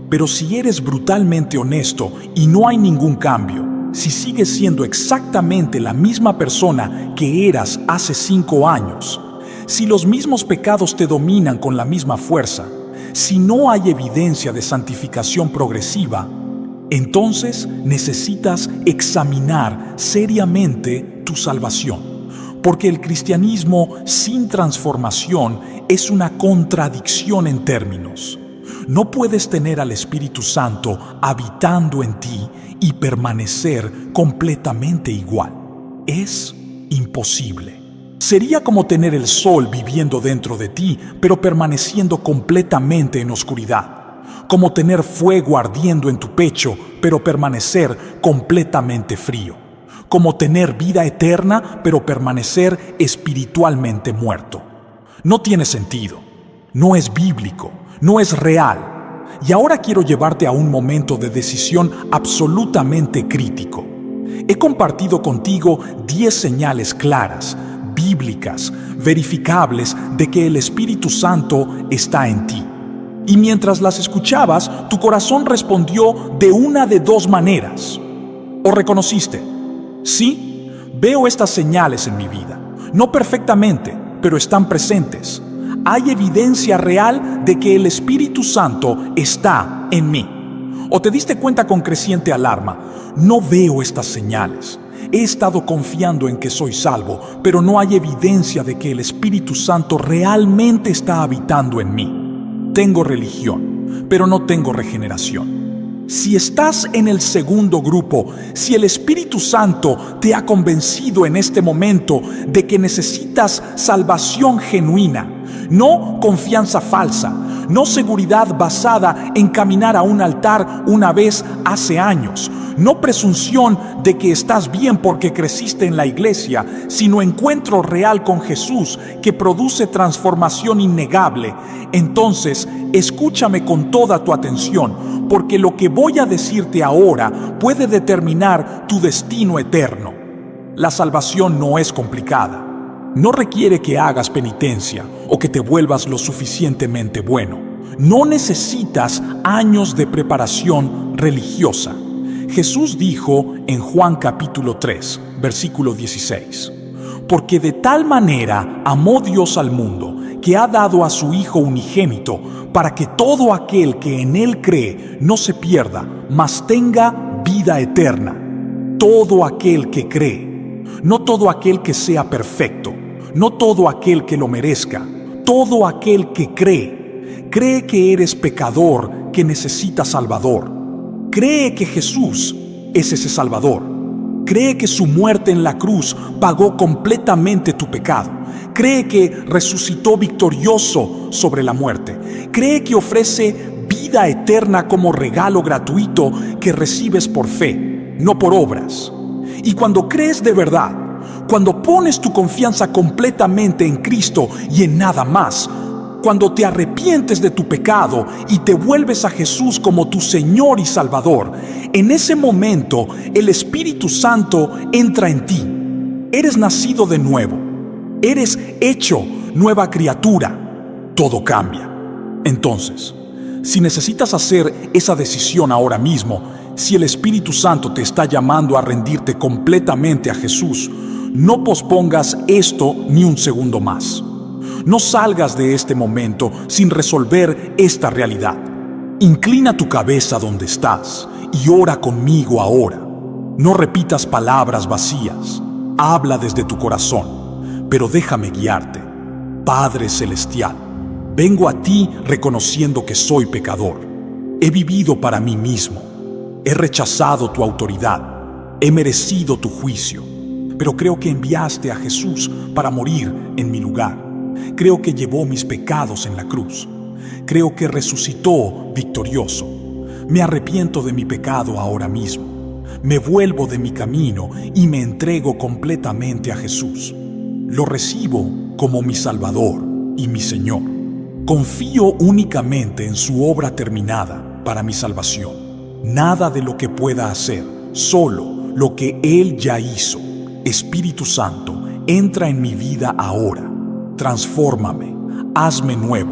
Pero si eres brutalmente honesto y no hay ningún cambio, si sigues siendo exactamente la misma persona que eras hace 5 años, si los mismos pecados te dominan con la misma fuerza, si no hay evidencia de santificación progresiva, entonces necesitas examinar seriamente tu salvación, porque el cristianismo sin transformación es una contradicción en términos. No puedes tener al Espíritu Santo habitando en ti y permanecer completamente igual. Es imposible. Sería como tener el sol viviendo dentro de ti, pero permaneciendo completamente en oscuridad. Como tener fuego ardiendo en tu pecho, pero permanecer completamente frío. Como tener vida eterna, pero permanecer espiritualmente muerto. No tiene sentido. No es bíblico. No es real. Y ahora quiero llevarte a un momento de decisión absolutamente crítico. He compartido contigo 10 señales claras, bíblicas, verificables de que el Espíritu Santo está en ti. Y mientras las escuchabas, tu corazón respondió de una de 2 maneras. O reconociste: sí, veo estas señales en mi vida. No perfectamente, pero están presentes. Hay evidencia real de que el Espíritu Santo está en mí. O te diste cuenta con creciente alarma: no veo estas señales. He estado confiando en que soy salvo, pero no hay evidencia de que el Espíritu Santo realmente está habitando en mí. Tengo religión, pero no tengo regeneración. Si estás en el segundo grupo, si el Espíritu Santo te ha convencido en este momento de que necesitas salvación genuina, No confianza falsa, no seguridad basada en caminar a un altar una vez hace años, no presunción de que estás bien porque creciste en la iglesia, sino encuentro real con Jesús que produce transformación innegable. Entonces, escúchame con toda tu atención, porque lo que voy a decirte ahora puede determinar tu destino eterno. La salvación no es complicada. No requiere que hagas penitencia o que te vuelvas lo suficientemente bueno. No necesitas años de preparación religiosa. Jesús dijo en Juan capítulo 3, versículo 16, porque de tal manera amó Dios al mundo, que ha dado a su Hijo unigénito, para que todo aquel que en Él cree no se pierda, mas tenga vida eterna. Todo aquel que cree, no todo aquel que sea perfecto, no todo aquel que lo merezca, todo aquel que cree que eres pecador, que necesita Salvador. Cree que Jesús es ese Salvador. Cree que su muerte en la cruz pagó completamente tu pecado. Cree que resucitó victorioso sobre la muerte. Cree que ofrece vida eterna como regalo gratuito que recibes por fe, no por obras. Y cuando crees de verdad, cuando pones tu confianza completamente en Cristo y en nada más, cuando te arrepientes de tu pecado y te vuelves a Jesús como tu Señor y Salvador, en ese momento el Espíritu Santo entra en ti. Eres nacido de nuevo. Eres hecho nueva criatura. Todo cambia. Entonces, si necesitas hacer esa decisión ahora mismo, si el Espíritu Santo te está llamando a rendirte completamente a Jesús, no pospongas esto ni un segundo más. No salgas de este momento sin resolver esta realidad. Inclina tu cabeza donde estás y ora conmigo ahora. No repitas palabras vacías. Habla desde tu corazón, pero déjame guiarte. Padre Celestial, vengo a ti reconociendo que soy pecador. He vivido para mí mismo. He rechazado tu autoridad. He merecido tu juicio. Pero creo que enviaste a Jesús para morir en mi lugar. Creo que llevó mis pecados en la cruz. Creo que resucitó victorioso. Me arrepiento de mi pecado ahora mismo. Me vuelvo de mi camino y me entrego completamente a Jesús. Lo recibo como mi Salvador y mi Señor. Confío únicamente en su obra terminada para mi salvación. Nada de lo que pueda hacer, solo lo que Él ya hizo. Espíritu Santo, entra en mi vida ahora. Transfórmame, hazme nuevo,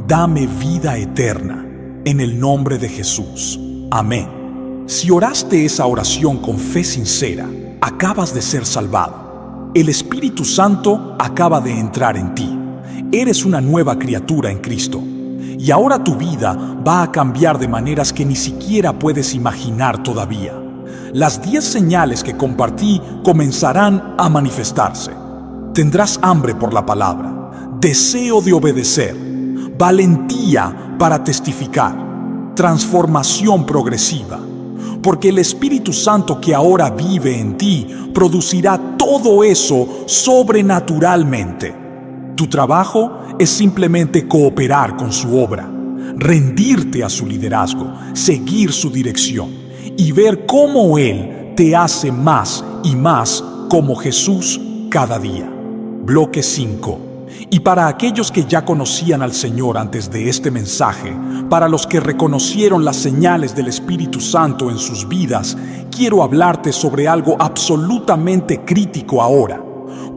dame vida eterna, en el nombre de Jesús. Amén. Si oraste esa oración con fe sincera, acabas de ser salvado. El Espíritu Santo acaba de entrar en ti. Eres una nueva criatura en Cristo. Y ahora tu vida va a cambiar de maneras que ni siquiera puedes imaginar todavía. Las 10 señales que compartí comenzarán a manifestarse. Tendrás hambre por la palabra, deseo de obedecer, valentía para testificar, transformación progresiva, porque el Espíritu Santo que ahora vive en ti producirá todo eso sobrenaturalmente. Tu trabajo es simplemente cooperar con su obra, rendirte a su liderazgo, seguir su dirección y ver cómo Él te hace más y más como Jesús cada día. Bloque 5. Y para aquellos que ya conocían al Señor antes de este mensaje, para los que reconocieron las señales del Espíritu Santo en sus vidas, quiero hablarte sobre algo absolutamente crítico ahora,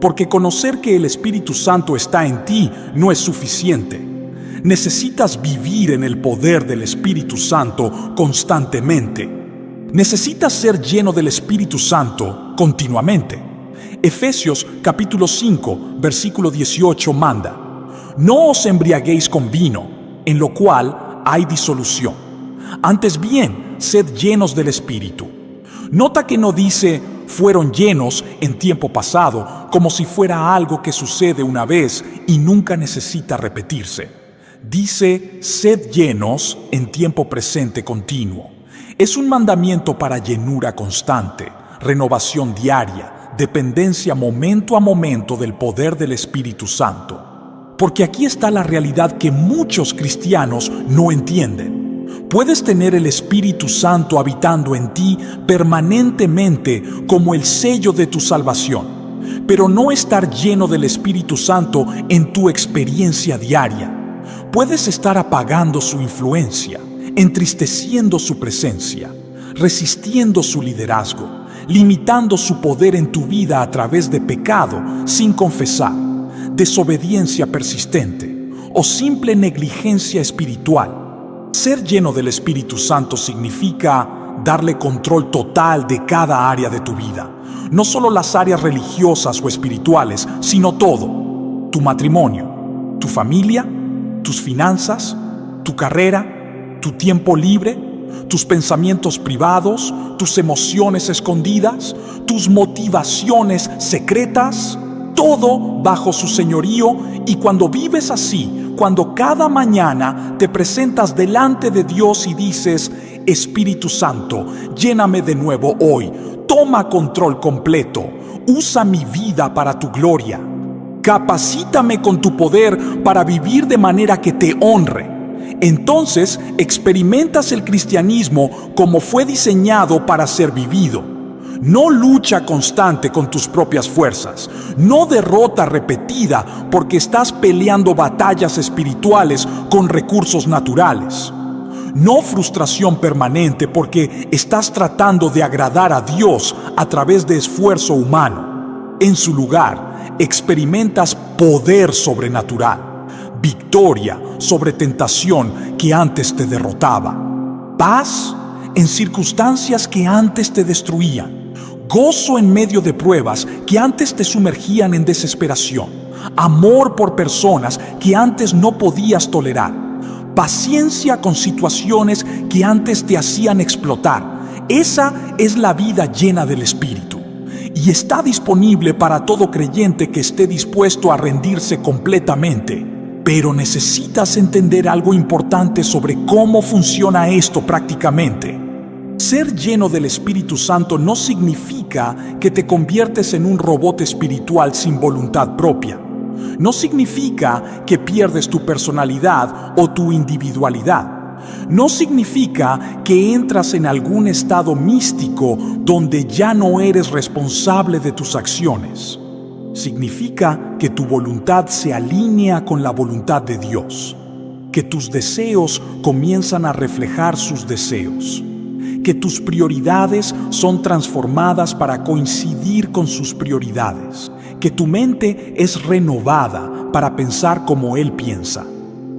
porque conocer que el Espíritu Santo está en ti no es suficiente. Necesitas vivir en el poder del Espíritu Santo constantemente. Necesitas ser lleno del Espíritu Santo continuamente. Efesios capítulo 5, versículo 18 manda: no os embriaguéis con vino, en lo cual hay disolución. Antes bien, sed llenos del Espíritu. Nota que no dice fueron llenos en tiempo pasado, como si fuera algo que sucede una vez y nunca necesita repetirse. Dice sed llenos en tiempo presente continuo. Es un mandamiento para llenura constante, renovación diaria, dependencia momento a momento del poder del Espíritu Santo. Porque aquí está la realidad que muchos cristianos no entienden. Puedes tener el Espíritu Santo habitando en ti permanentemente como el sello de tu salvación, pero no estar lleno del Espíritu Santo en tu experiencia diaria. Puedes estar apagando su influencia, entristeciendo su presencia, resistiendo su liderazgo, limitando su poder en tu vida a través de pecado sin confesar, desobediencia persistente o simple negligencia espiritual. Ser lleno del Espíritu Santo significa darle control total de cada área de tu vida, no solo las áreas religiosas o espirituales, sino todo: tu matrimonio, tu familia, tus finanzas, tu carrera, tu tiempo libre, tus pensamientos privados, tus emociones escondidas, tus motivaciones secretas, todo bajo su señorío. Y cuando vives así, cuando cada mañana te presentas delante de Dios y dices: Espíritu Santo, lléname de nuevo hoy, toma control completo, usa mi vida para tu gloria, capacítame con tu poder para vivir de manera que te honre. Entonces experimentas el cristianismo como fue diseñado para ser vivido. No lucha constante con tus propias fuerzas, no derrota repetida porque estás peleando batallas espirituales con recursos naturales. No frustración permanente porque estás tratando de agradar a Dios a través de esfuerzo humano. En su lugar, experimentas poder sobrenatural, victoria sobre tentación que antes te derrotaba, paz en circunstancias que antes te destruían, gozo en medio de pruebas que antes te sumergían en desesperación, amor por personas que antes no podías tolerar, paciencia con situaciones que antes te hacían explotar. Esa es la vida llena del Espíritu y está disponible para todo creyente que esté dispuesto a rendirse completamente. Pero necesitas entender algo importante sobre cómo funciona esto prácticamente. Ser lleno del Espíritu Santo no significa que te conviertes en un robot espiritual sin voluntad propia. No significa que pierdes tu personalidad o tu individualidad. No significa que entras en algún estado místico donde ya no eres responsable de tus acciones. Significa que tu voluntad se alinea con la voluntad de Dios, que tus deseos comienzan a reflejar sus deseos, que tus prioridades son transformadas para coincidir con sus prioridades, que tu mente es renovada para pensar como Él piensa,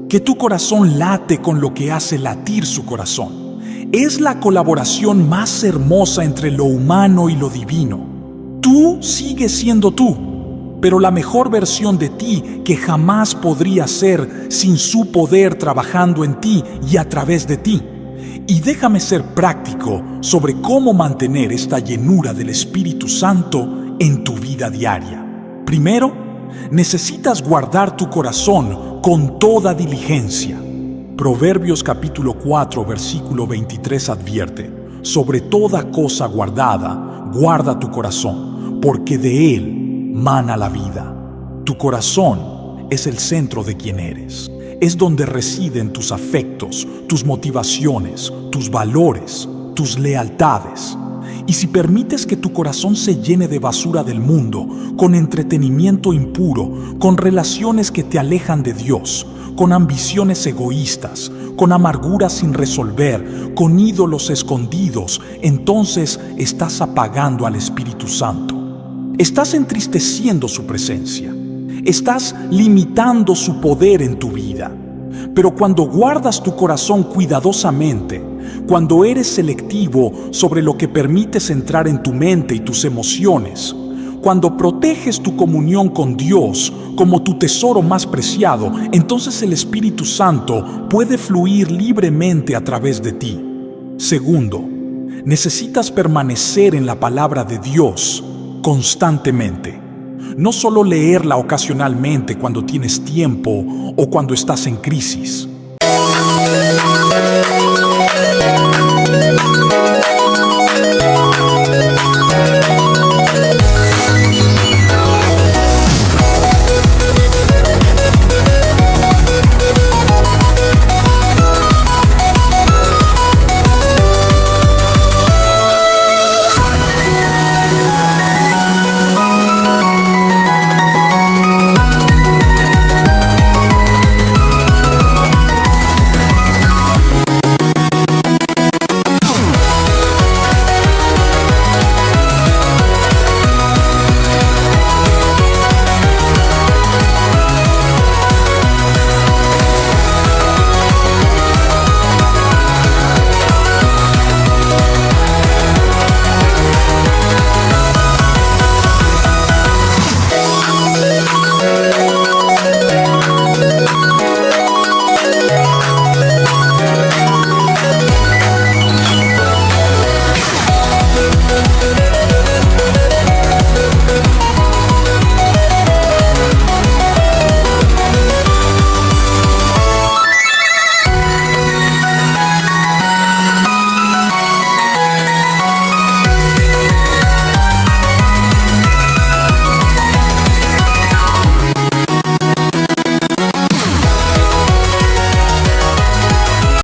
que tu corazón late con lo que hace latir su corazón. Es la colaboración más hermosa entre lo humano y lo divino. Tú sigues siendo tú, pero la mejor versión de ti que jamás podría ser sin su poder trabajando en ti y a través de ti. Y déjame ser práctico sobre cómo mantener esta llenura del Espíritu Santo en tu vida diaria. Primero, necesitas guardar tu corazón con toda diligencia. Proverbios capítulo 4, versículo 23 advierte: sobre toda cosa guardada, guarda tu corazón, porque de él mana la vida. Tu corazón es el centro de quien eres. Es donde residen tus afectos, tus motivaciones, tus valores, tus lealtades. Y si permites que tu corazón se llene de basura del mundo, con entretenimiento impuro, con relaciones que te alejan de Dios, con ambiciones egoístas, con amarguras sin resolver, con ídolos escondidos, entonces estás apagando al Espíritu Santo. Estás entristeciendo su presencia. Estás limitando su poder en tu vida. Pero cuando guardas tu corazón cuidadosamente, cuando eres selectivo sobre lo que permites entrar en tu mente y tus emociones, cuando proteges tu comunión con Dios como tu tesoro más preciado, entonces el Espíritu Santo puede fluir libremente a través de ti. Segundo, necesitas permanecer en la palabra de Dios constantemente. No solo leerla ocasionalmente cuando tienes tiempo o cuando estás en crisis.